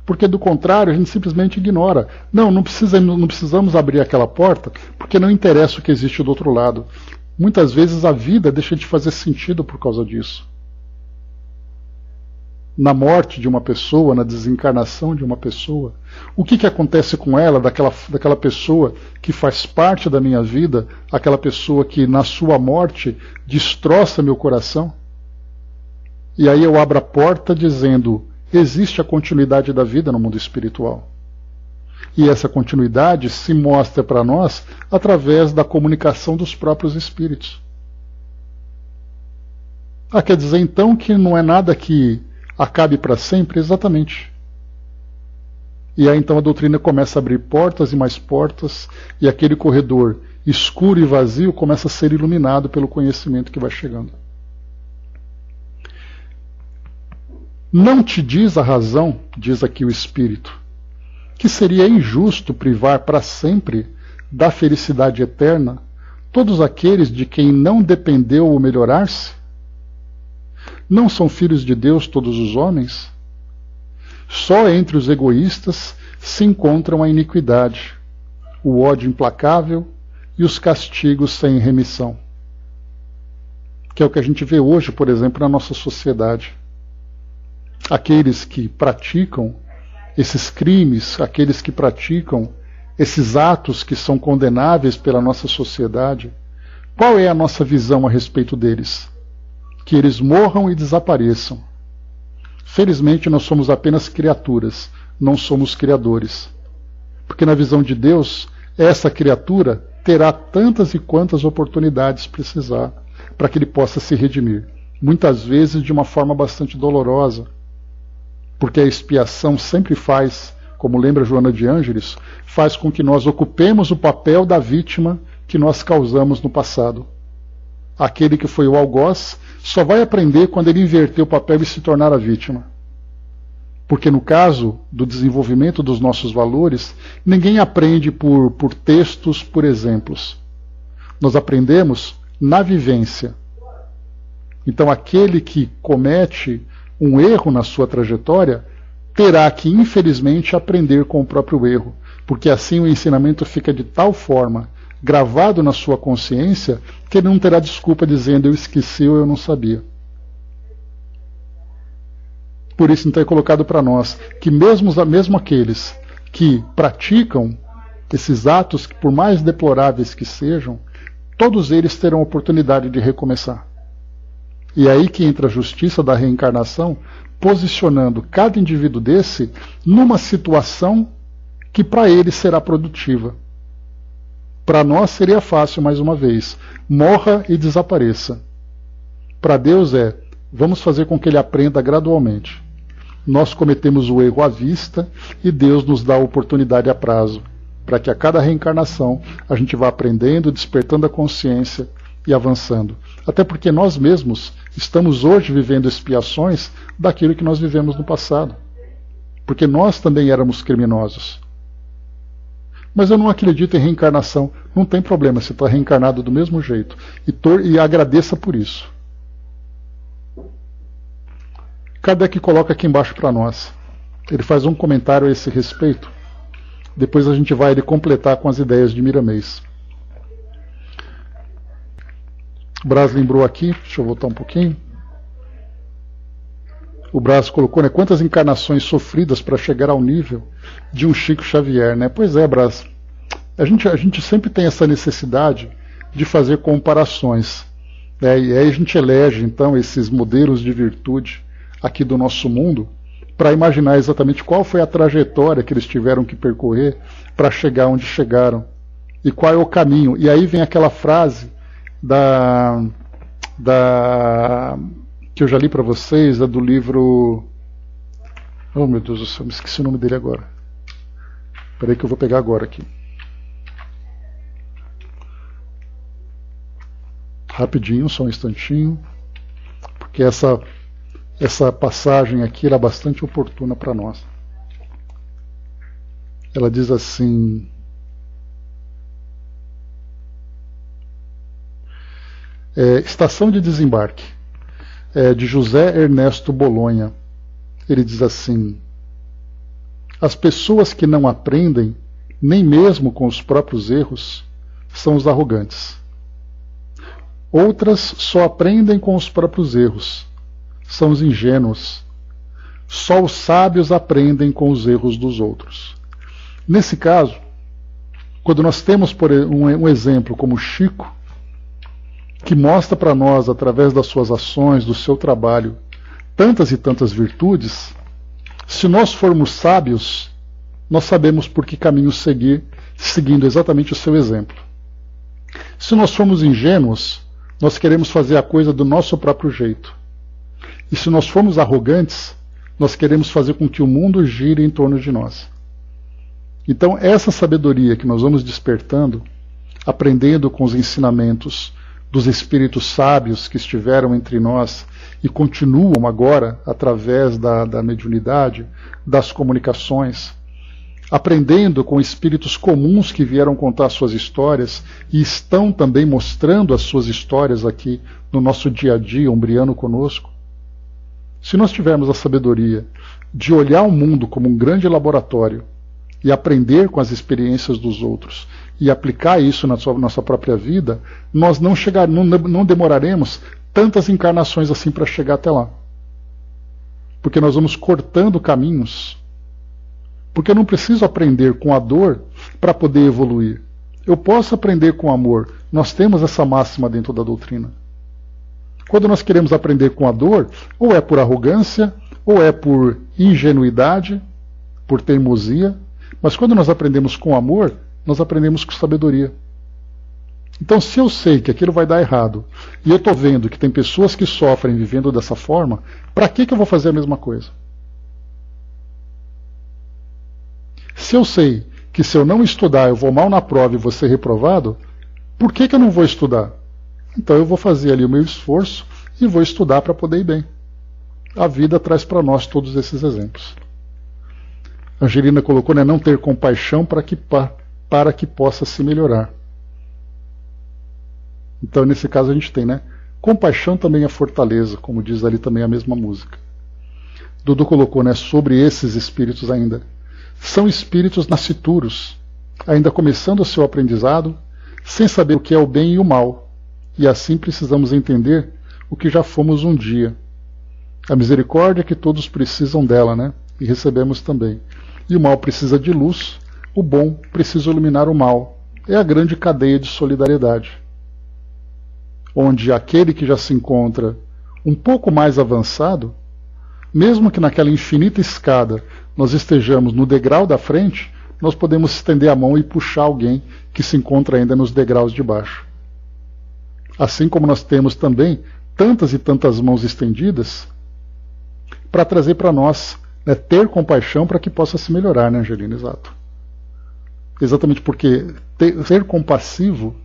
Speaker 1: Porque do contrário a gente simplesmente ignora. Não precisamos abrir aquela porta porque não interessa o que existe do outro lado. Muitas vezes a vida deixa de fazer sentido por causa disso. Na morte de uma pessoa, na desencarnação de uma pessoa, o que acontece com ela, daquela pessoa que faz parte da minha vida, aquela pessoa que na sua morte destroça meu coração? E aí eu abro a porta dizendo: existe a continuidade da vida no mundo espiritual. E essa continuidade se mostra para nós através da comunicação dos próprios espíritos. Quer dizer então que não é nada que acabe para sempre? Exatamente. E aí então a doutrina começa a abrir portas e mais portas, e aquele corredor escuro e vazio começa a ser iluminado pelo conhecimento que vai chegando. Não te diz a razão, diz aqui o Espírito, que seria injusto privar para sempre da felicidade eterna todos aqueles de quem não dependeu o melhorar-se? Não são filhos de Deus todos os homens? Só entre os egoístas se encontram a iniquidade, o ódio implacável e os castigos sem remissão. Que é o que a gente vê hoje, por exemplo, na nossa sociedade. Aqueles que praticam esses crimes, aqueles que praticam esses atos que são condenáveis pela nossa sociedade, qual é a nossa visão a respeito deles? Que eles morram e desapareçam. Felizmente nós somos apenas criaturas, não somos criadores. Porque na visão de Deus, essa criatura terá tantas e quantas oportunidades precisar para que ele possa se redimir. Muitas vezes de uma forma bastante dolorosa. Porque a expiação sempre faz, como lembra Joana de Ângeles, faz com que nós ocupemos o papel da vítima que nós causamos no passado. Aquele que foi o algoz só vai aprender quando ele inverter o papel e se tornar a vítima. Porque no caso do desenvolvimento dos nossos valores, ninguém aprende por textos, por exemplos. Nós aprendemos na vivência. Então aquele que comete um erro na sua trajetória terá que, infelizmente, aprender com o próprio erro, porque assim o ensinamento fica de tal forma gravado na sua consciência que ele não terá desculpa dizendo eu esqueci ou eu não sabia. Por isso então é colocado para nós que mesmo aqueles que praticam esses atos, que por mais deploráveis que sejam, todos eles terão oportunidade de recomeçar. E é aí que entra a justiça da reencarnação, posicionando cada indivíduo desse numa situação que para ele será produtiva. Para nós seria fácil, mais uma vez, morra e desapareça. Para Deus vamos fazer com que ele aprenda gradualmente. Nós cometemos o erro à vista e Deus nos dá a oportunidade a prazo, para que a cada reencarnação a gente vá aprendendo, despertando a consciência e avançando. Até porque nós mesmos estamos hoje vivendo expiações daquilo que nós vivemos no passado. Porque nós também éramos criminosos. Mas eu não acredito em reencarnação. Não tem problema, você está reencarnado do mesmo jeito. E agradeça por isso. Kardec coloca aqui embaixo para nós. Ele faz um comentário a esse respeito. Depois a gente vai completar com as ideias de Miramês. O Braz lembrou aqui, deixa eu voltar um pouquinho. O Braz colocou, né, quantas encarnações sofridas para chegar ao nível de um Chico Xavier, né? Pois é, Braz. A gente sempre tem essa necessidade de fazer comparações, né? E aí a gente elege, então, esses modelos de virtude aqui do nosso mundo para imaginar exatamente qual foi a trajetória que eles tiveram que percorrer para chegar onde chegaram e qual é o caminho. E aí vem aquela frase que eu já li para vocês, do livro... Oh, meu Deus do céu, me esqueci o nome dele agora. Espera aí que eu vou pegar agora aqui. Rapidinho, só um instantinho. Porque essa passagem aqui é bastante oportuna para nós. Ela diz assim... Estação de Desembarque, de José Ernesto Bolonha. Ele diz assim: as pessoas que não aprendem, nem mesmo com os próprios erros, são os arrogantes. Outras só aprendem com os próprios erros, são os ingênuos. Só os sábios aprendem com os erros dos outros. Nesse caso, quando nós temos um exemplo como Chico, que mostra para nós, através das suas ações, do seu trabalho, tantas e tantas virtudes, se nós formos sábios, nós sabemos por que caminho seguir, seguindo exatamente o seu exemplo. Se nós formos ingênuos, nós queremos fazer a coisa do nosso próprio jeito. E se nós formos arrogantes, nós queremos fazer com que o mundo gire em torno de nós. Então, essa sabedoria que nós vamos despertando, aprendendo com os ensinamentos dos espíritos sábios que estiveram entre nós e continuam agora através da mediunidade, das comunicações, aprendendo com espíritos comuns que vieram contar suas histórias e estão também mostrando as suas histórias aqui no nosso dia a dia, umbriano conosco. Se nós tivermos a sabedoria de olhar o mundo como um grande laboratório e aprender com as experiências dos outros e aplicar isso na nossa própria vida, nós não demoraremos tantas encarnações assim para chegar até lá. Porque nós vamos cortando caminhos. Porque eu não preciso aprender com a dor para poder evoluir. Eu posso aprender com amor. Nós temos essa máxima dentro da doutrina. Quando nós queremos aprender com a dor, ou é por arrogância, ou é por ingenuidade, por teimosia, mas quando nós aprendemos com amor, nós aprendemos com sabedoria. Então, se eu sei que aquilo vai dar errado, e eu estou vendo que tem pessoas que sofrem vivendo dessa forma, para que eu vou fazer a mesma coisa? Se eu sei que se eu não estudar eu vou mal na prova e vou ser reprovado, por que eu não vou estudar? Então eu vou fazer ali o meu esforço e vou estudar para poder ir bem. A vida traz para nós todos esses exemplos. A Angelina colocou, né, não ter compaixão para que possa se melhorar. Então nesse caso a gente tem, né? Compaixão também é fortaleza, como diz ali também a mesma música. Dudu colocou, né, sobre esses espíritos ainda. São espíritos nascituros, ainda começando o seu aprendizado, sem saber o que é o bem e o mal, e assim precisamos entender o que já fomos um dia. A misericórdia que todos precisam dela, né? E recebemos também. E o mal precisa de luz, o bom precisa iluminar o mal. É a grande cadeia de solidariedade, onde aquele que já se encontra um pouco mais avançado, mesmo que naquela infinita escada nós estejamos no degrau da frente, nós podemos estender a mão e puxar alguém que se encontra ainda nos degraus de baixo. Assim como nós temos também tantas e tantas mãos estendidas para trazer para nós, né, ter compaixão para que possa se melhorar, né, Angelina? Exato. Exatamente porque ser compassivo,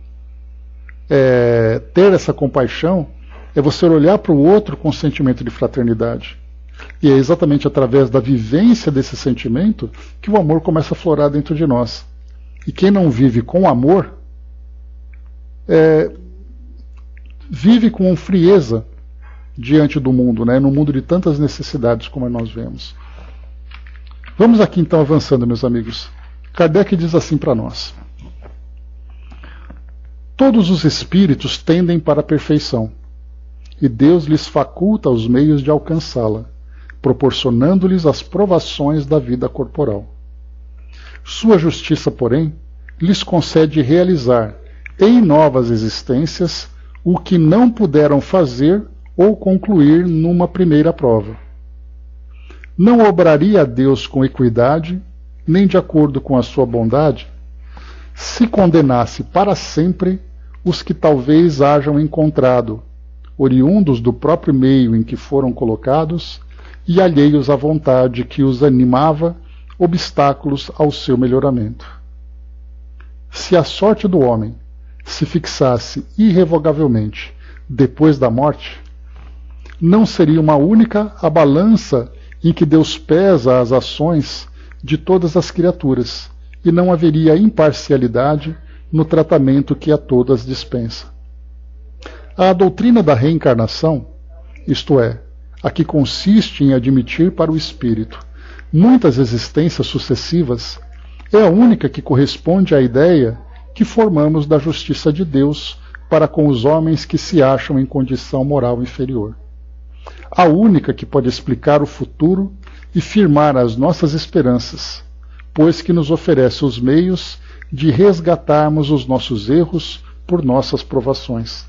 Speaker 1: ter essa compaixão, é você olhar para o outro com sentimento de fraternidade. E é exatamente através da vivência desse sentimento que o amor começa a florar dentro de nós. E quem não vive com amor, vive com frieza diante do mundo, né? No mundo de tantas necessidades como nós vemos. Vamos aqui então avançando, meus amigos. Kardec diz assim para nós: todos os espíritos tendem para a perfeição, e Deus lhes faculta os meios de alcançá-la, proporcionando-lhes as provações da vida corporal. Sua justiça, porém, lhes concede realizar em novas existências o que não puderam fazer ou concluir numa primeira prova. Não obraria Deus com equidade, nem de acordo com a sua bondade, se condenasse para sempre os que talvez hajam encontrado, oriundos do próprio meio em que foram colocados, e alheios à vontade que os animava, obstáculos ao seu melhoramento. Se a sorte do homem se fixasse irrevogavelmente depois da morte, não seria uma única a balança em que Deus pesa as ações de todas as criaturas, e não haveria imparcialidade no tratamento que a todas dispensa. A doutrina da reencarnação, isto é, a que consiste em admitir para o espírito muitas existências sucessivas, é a única que corresponde à ideia que formamos da justiça de Deus para com os homens que se acham em condição moral inferior. A única que pode explicar o futuro e firmar as nossas esperanças, pois que nos oferece os meios de resgatarmos os nossos erros por nossas provações.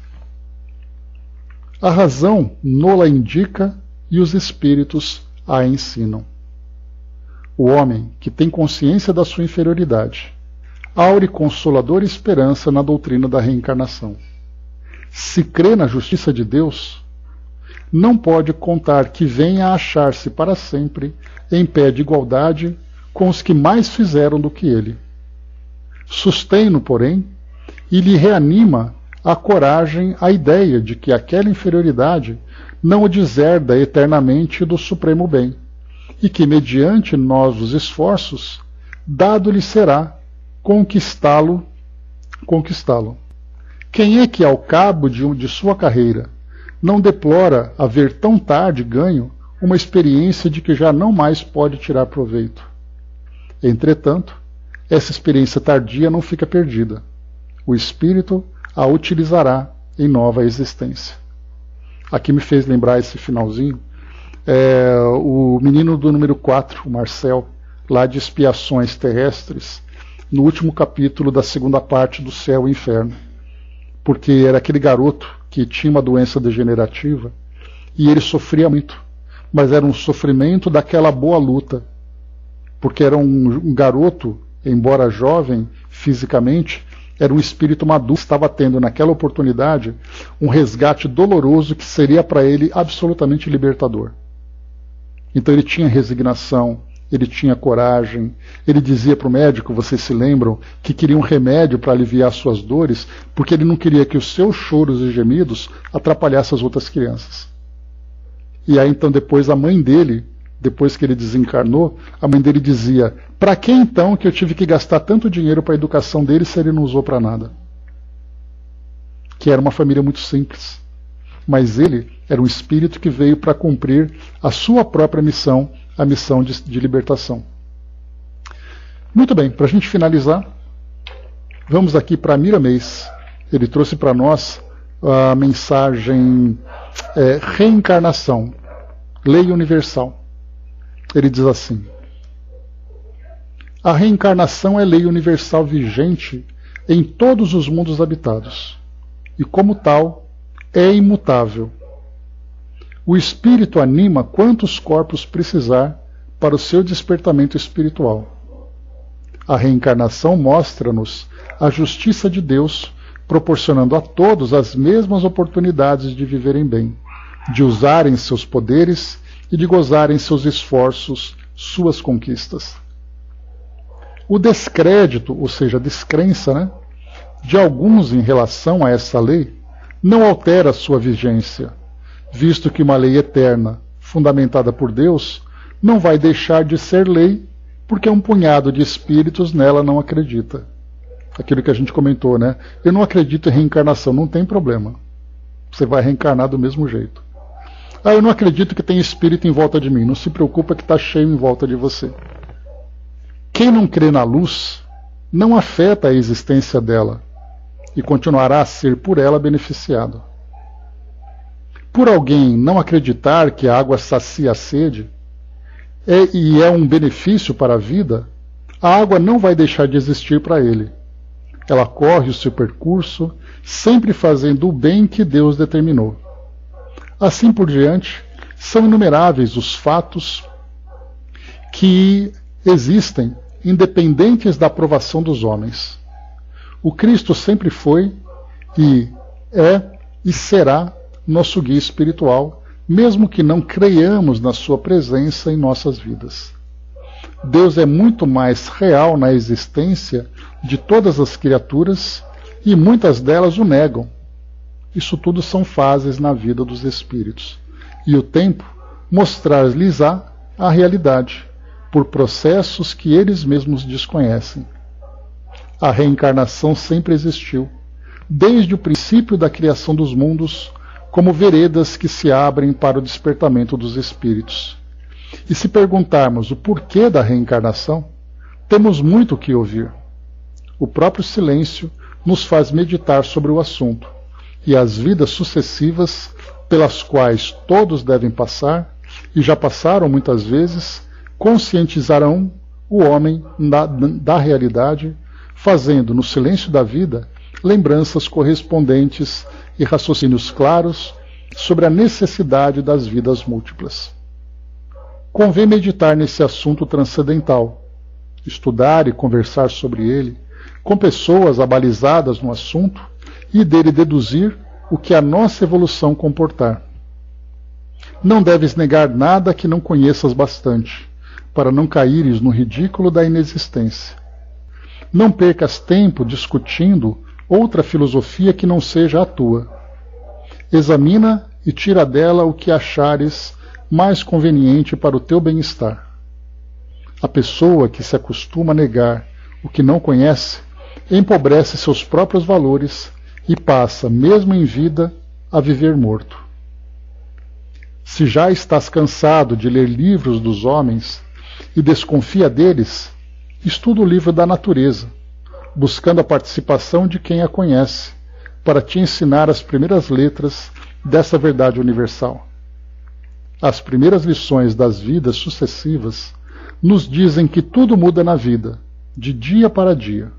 Speaker 1: A razão nola indica e os espíritos a ensinam. O homem que tem consciência da sua inferioridade, aure consoladora esperança na doutrina da reencarnação. Se crê na justiça de Deus, não pode contar que venha a achar-se para sempre em pé de igualdade com os que mais fizeram do que ele. Sustém-no, porém, e lhe reanima a coragem, a ideia de que aquela inferioridade não o deserda eternamente do supremo bem, e que, mediante novos esforços, dado-lhe será conquistá-lo. Quem é que, ao cabo de sua carreira, não deplora haver tão tarde ganho uma experiência de que já não mais pode tirar proveito? Entretanto, essa experiência tardia não fica perdida. O espírito a utilizará em nova existência. Aqui me fez lembrar esse finalzinho, o menino do número 4, o Marcel, lá de Expiações Terrestres, no último capítulo da segunda parte do Céu e Inferno. Porque era aquele garoto que tinha uma doença degenerativa e ele sofria muito, mas era um sofrimento daquela boa luta, porque era um garoto, embora jovem fisicamente, era um espírito maduro, estava tendo naquela oportunidade um resgate doloroso que seria para ele absolutamente libertador. Então ele tinha resignação, ele tinha coragem, ele dizia para o médico, vocês se lembram, que queria um remédio para aliviar suas dores, porque ele não queria que os seus choros e gemidos atrapalhassem as outras crianças. E aí então depois a mãe dele, depois que ele desencarnou, a mãe dele dizia, para que então que eu tive que gastar tanto dinheiro para a educação dele se ele não usou para nada? Que era uma família muito simples. Mas ele era um espírito que veio para cumprir a sua própria missão, a missão de libertação. Muito bem, para a gente finalizar, vamos aqui para Miramês. Ele trouxe para nós a mensagem reencarnação, lei universal. Ele diz assim: a reencarnação é lei universal vigente em todos os mundos habitados, e como tal, é imutável. O espírito anima quantos corpos precisar para o seu despertamento espiritual. A reencarnação mostra-nos a justiça de Deus, proporcionando a todos as mesmas oportunidades de viverem bem, de usarem seus poderes e de gozarem seus esforços, suas conquistas. O descrédito, ou seja, a descrença, de alguns em relação a essa lei, não altera sua vigência, visto que uma lei eterna, fundamentada por Deus, não vai deixar de ser lei porque um punhado de espíritos nela não acredita. Aquilo que a gente comentou, né? Eu não acredito em reencarnação, não tem problema. Você vai reencarnar do mesmo jeito. Ah, eu não acredito que tem espírito em volta de mim. Não se preocupa que está cheio em volta de você. Quem não crê na luz não afeta a existência dela e continuará a ser por ela beneficiado. Por alguém não acreditar que a água sacia a sede e é um benefício para a vida, a água não vai deixar de existir para ele. Ela corre o seu percurso, sempre fazendo o bem que Deus determinou. Assim por diante, são inumeráveis os fatos que existem, independentes da aprovação dos homens. O Cristo sempre foi, e é, e será nosso guia espiritual, mesmo que não creiamos na sua presença em nossas vidas. Deus é muito mais real na existência de todas as criaturas e muitas delas o negam. Isso tudo são fases na vida dos espíritos. E o tempo mostrar-lhes-á a realidade, por processos que eles mesmos desconhecem. A reencarnação sempre existiu, desde o princípio da criação dos mundos, como veredas que se abrem para o despertamento dos espíritos. E se perguntarmos o porquê da reencarnação, temos muito o que ouvir. O próprio silêncio nos faz meditar sobre o assunto, e as vidas sucessivas pelas quais todos devem passar, e já passaram muitas vezes, conscientizarão o homem da realidade, fazendo no silêncio da vida lembranças correspondentes e raciocínios claros sobre a necessidade das vidas múltiplas. Convém meditar nesse assunto transcendental, estudar e conversar sobre ele com pessoas abalizadas no assunto e dele deduzir o que a nossa evolução comportar. Não deves negar nada que não conheças bastante, para não caíres no ridículo da inexistência. Não percas tempo discutindo outra filosofia que não seja a tua. Examina e tira dela o que achares mais conveniente para o teu bem-estar. A pessoa que se acostuma a negar o que não conhece empobrece seus próprios valores e passa, mesmo em vida, a viver morto. Se já estás cansado de ler livros dos homens e desconfia deles, estuda o livro da natureza, buscando a participação de quem a conhece, para te ensinar as primeiras letras dessa verdade universal. As primeiras lições das vidas sucessivas nos dizem que tudo muda na vida, de dia para dia.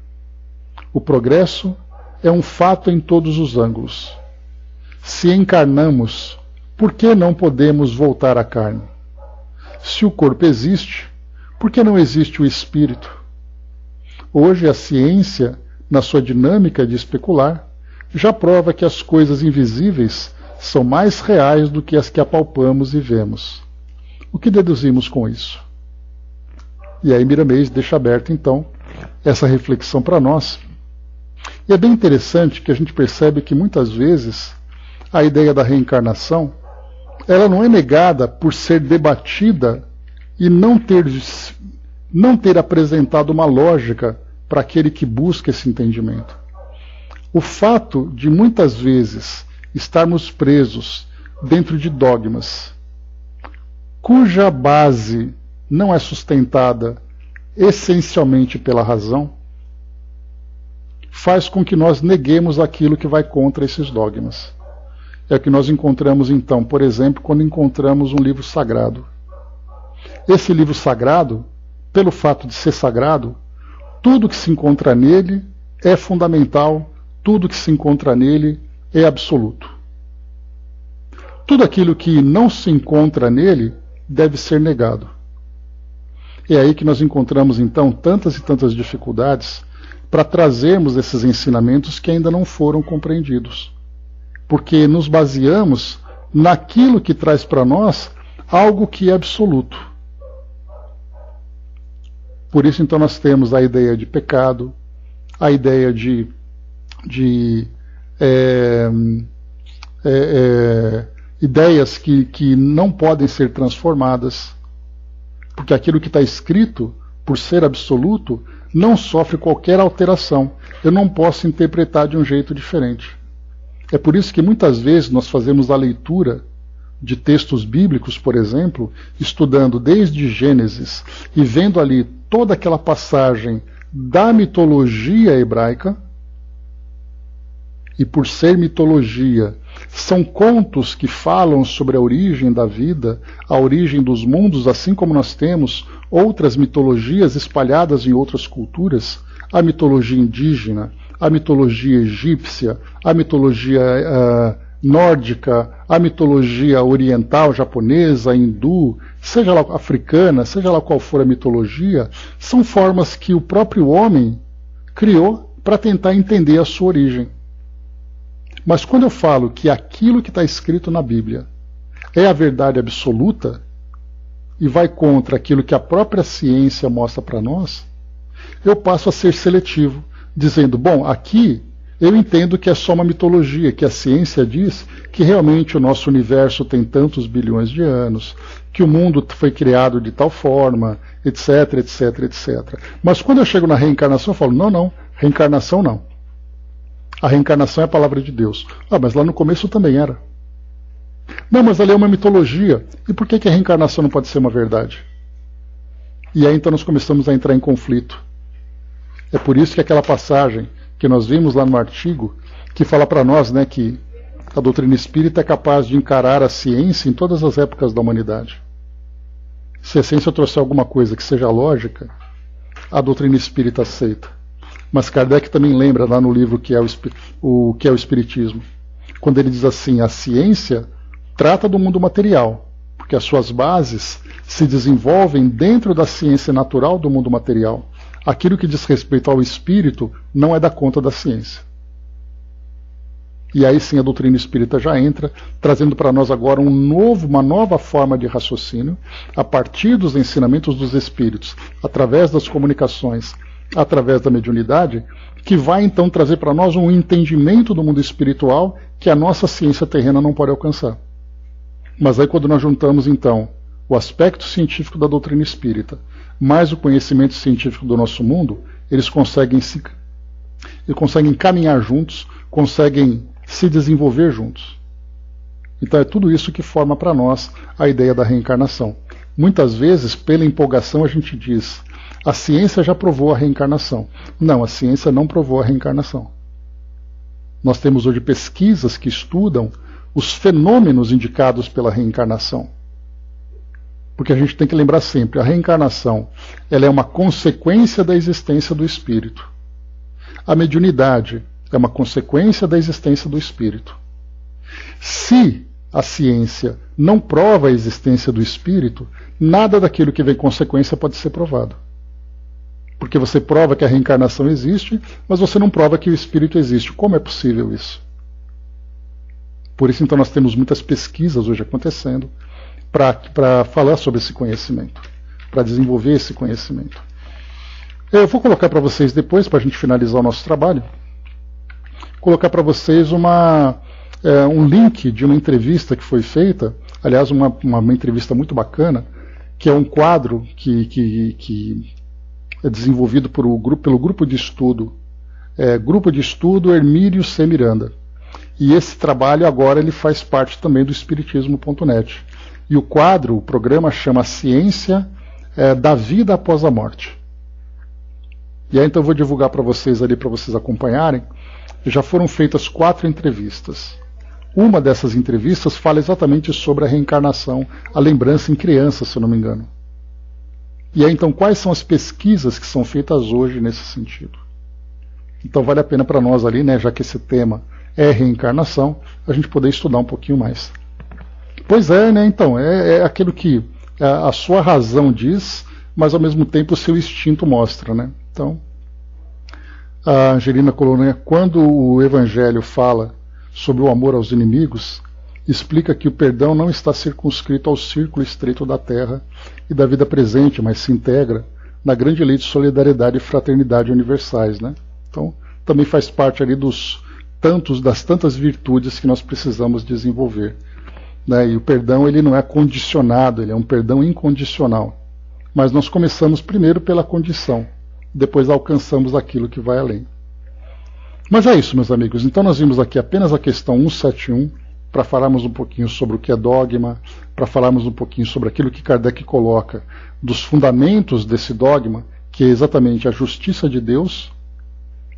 Speaker 1: O progresso é um fato em todos os ângulos. Se encarnamos, por que não podemos voltar à carne? Se o corpo existe, por que não existe o espírito? Hoje a ciência, na sua dinâmica de especular, já prova que as coisas invisíveis são mais reais do que as que apalpamos e vemos. O que deduzimos com isso? E aí Miramês deixa aberta, então, essa reflexão para nós. E é bem interessante que a gente percebe que muitas vezes a ideia da reencarnação, ela não é negada por ser debatida e não ter apresentado uma lógica para aquele que busca esse entendimento. O fato de muitas vezes estarmos presos dentro de dogmas cuja base não é sustentada essencialmente pela razão, faz com que nós neguemos aquilo que vai contra esses dogmas. É o que nós encontramos então, por exemplo, quando encontramos um livro sagrado. Esse livro sagrado, pelo fato de ser sagrado, tudo que se encontra nele é fundamental, tudo que se encontra nele é absoluto. Tudo aquilo que não se encontra nele deve ser negado. É aí que nós encontramos então tantas e tantas dificuldades para trazermos esses ensinamentos que ainda não foram compreendidos. Porque nos baseamos naquilo que traz para nós algo que é absoluto. Por isso então nós temos a ideia de pecado, a ideia de ideias que não podem ser transformadas, porque aquilo que está escrito, por ser absoluto, não sofre qualquer alteração. Eu não posso interpretar de um jeito diferente. É por isso que muitas vezes nós fazemos a leitura de textos bíblicos, por exemplo, estudando desde Gênesis e vendo ali toda aquela passagem da mitologia hebraica, e por ser mitologia, são contos que falam sobre a origem da vida, a origem dos mundos, assim como nós temos outras mitologias espalhadas em outras culturas, a mitologia indígena, a mitologia egípcia, a mitologia nórdica, a mitologia oriental, japonesa, hindu, seja lá africana, seja lá qual for a mitologia, são formas que o próprio homem criou para tentar entender a sua origem. Mas quando eu falo que aquilo que está escrito na Bíblia é a verdade absoluta e vai contra aquilo que a própria ciência mostra para nós, eu passo a ser seletivo, dizendo, bom, aqui eu entendo que é só uma mitologia, que a ciência diz que realmente o nosso universo tem tantos bilhões de anos, que o mundo foi criado de tal forma, etc, etc, etc. Mas quando eu chego na reencarnação, eu falo, não, reencarnação não. A reencarnação é a palavra de Deus. Ah, mas lá no começo também era. Não, mas ali é uma mitologia. E por que a reencarnação não pode ser uma verdade? E aí então nós começamos a entrar em conflito. É por isso que aquela passagem que nós vimos lá no artigo, que fala para nós, né, que a doutrina espírita é capaz de encarar a ciência em todas as épocas da humanidade. Se a ciência trouxer alguma coisa que seja lógica, a doutrina espírita aceita. Mas Kardec também lembra lá no livro que é o Espiritismo, quando ele diz assim, a ciência trata do mundo material, porque as suas bases se desenvolvem dentro da ciência natural do mundo material. Aquilo que diz respeito ao espírito não é da conta da ciência. E aí sim a doutrina espírita já entra, trazendo para nós agora uma nova forma de raciocínio, a partir dos ensinamentos dos espíritos, através das comunicações através da mediunidade, que vai então trazer para nós um entendimento do mundo espiritual que a nossa ciência terrena não pode alcançar. Mas aí quando nós juntamos então o aspecto científico da doutrina espírita, mais o conhecimento científico do nosso mundo, eles conseguem caminhar juntos, conseguem se desenvolver juntos. Então é tudo isso que forma para nós a ideia da reencarnação. Muitas vezes, pela empolgação, a gente diz: a ciência já provou a reencarnação. Não, a ciência não provou a reencarnação. Nós temos hoje pesquisas que estudam os fenômenos indicados pela reencarnação. Porque a gente tem que lembrar sempre, a reencarnação ela é uma consequência da existência do espírito. A mediunidade é uma consequência da existência do espírito. Se a ciência não prova a existência do espírito, nada daquilo que vem consequência pode ser provado. Porque você prova que a reencarnação existe, mas você não prova que o espírito existe. Como é possível isso? Por isso, então, nós temos muitas pesquisas hoje acontecendo para falar sobre esse conhecimento, para desenvolver esse conhecimento. Eu vou colocar para vocês depois, para a gente finalizar o nosso trabalho, colocar para vocês um link de uma entrevista que foi feita, aliás, uma entrevista muito bacana, que é um quadro que é desenvolvido pelo grupo de estudo, Hermírio C. Miranda. E esse trabalho agora ele faz parte também do Espiritismo.net. E o quadro, o programa chama Ciência da Vida Após a Morte. E aí então eu vou divulgar para vocês ali, para vocês acompanharem. Já foram feitas 4 entrevistas. Uma dessas entrevistas fala exatamente sobre a reencarnação, a lembrança em crianças, se eu não me engano. E aí então quais são as pesquisas que são feitas hoje nesse sentido? Então vale a pena para nós ali, né, já que esse tema é reencarnação, a gente poder estudar um pouquinho mais. Pois é, né, então, é aquilo que a sua razão diz, mas ao mesmo tempo o seu instinto mostra, né? Então, a Angelina Colônia, quando o Evangelho fala sobre o amor aos inimigos, explica que o perdão não está circunscrito ao círculo estreito da terra e da vida presente, mas se integra na grande lei de solidariedade e fraternidade universais, né? Então, também faz parte ali das tantas virtudes que nós precisamos desenvolver, né? E o perdão ele não é condicionado, ele é um perdão incondicional. Mas nós começamos primeiro pela condição, depois alcançamos aquilo que vai além. Mas é isso, meus amigos. Então nós vimos aqui apenas a questão 171, para falarmos um pouquinho sobre o que é dogma, para falarmos um pouquinho sobre aquilo que Kardec coloca dos fundamentos desse dogma, que é exatamente a justiça de Deus,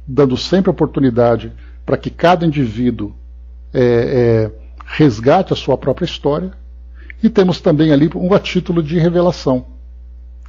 Speaker 1: dando sempre oportunidade para que cada indivíduo resgate a sua própria história. E temos também ali a título de revelação,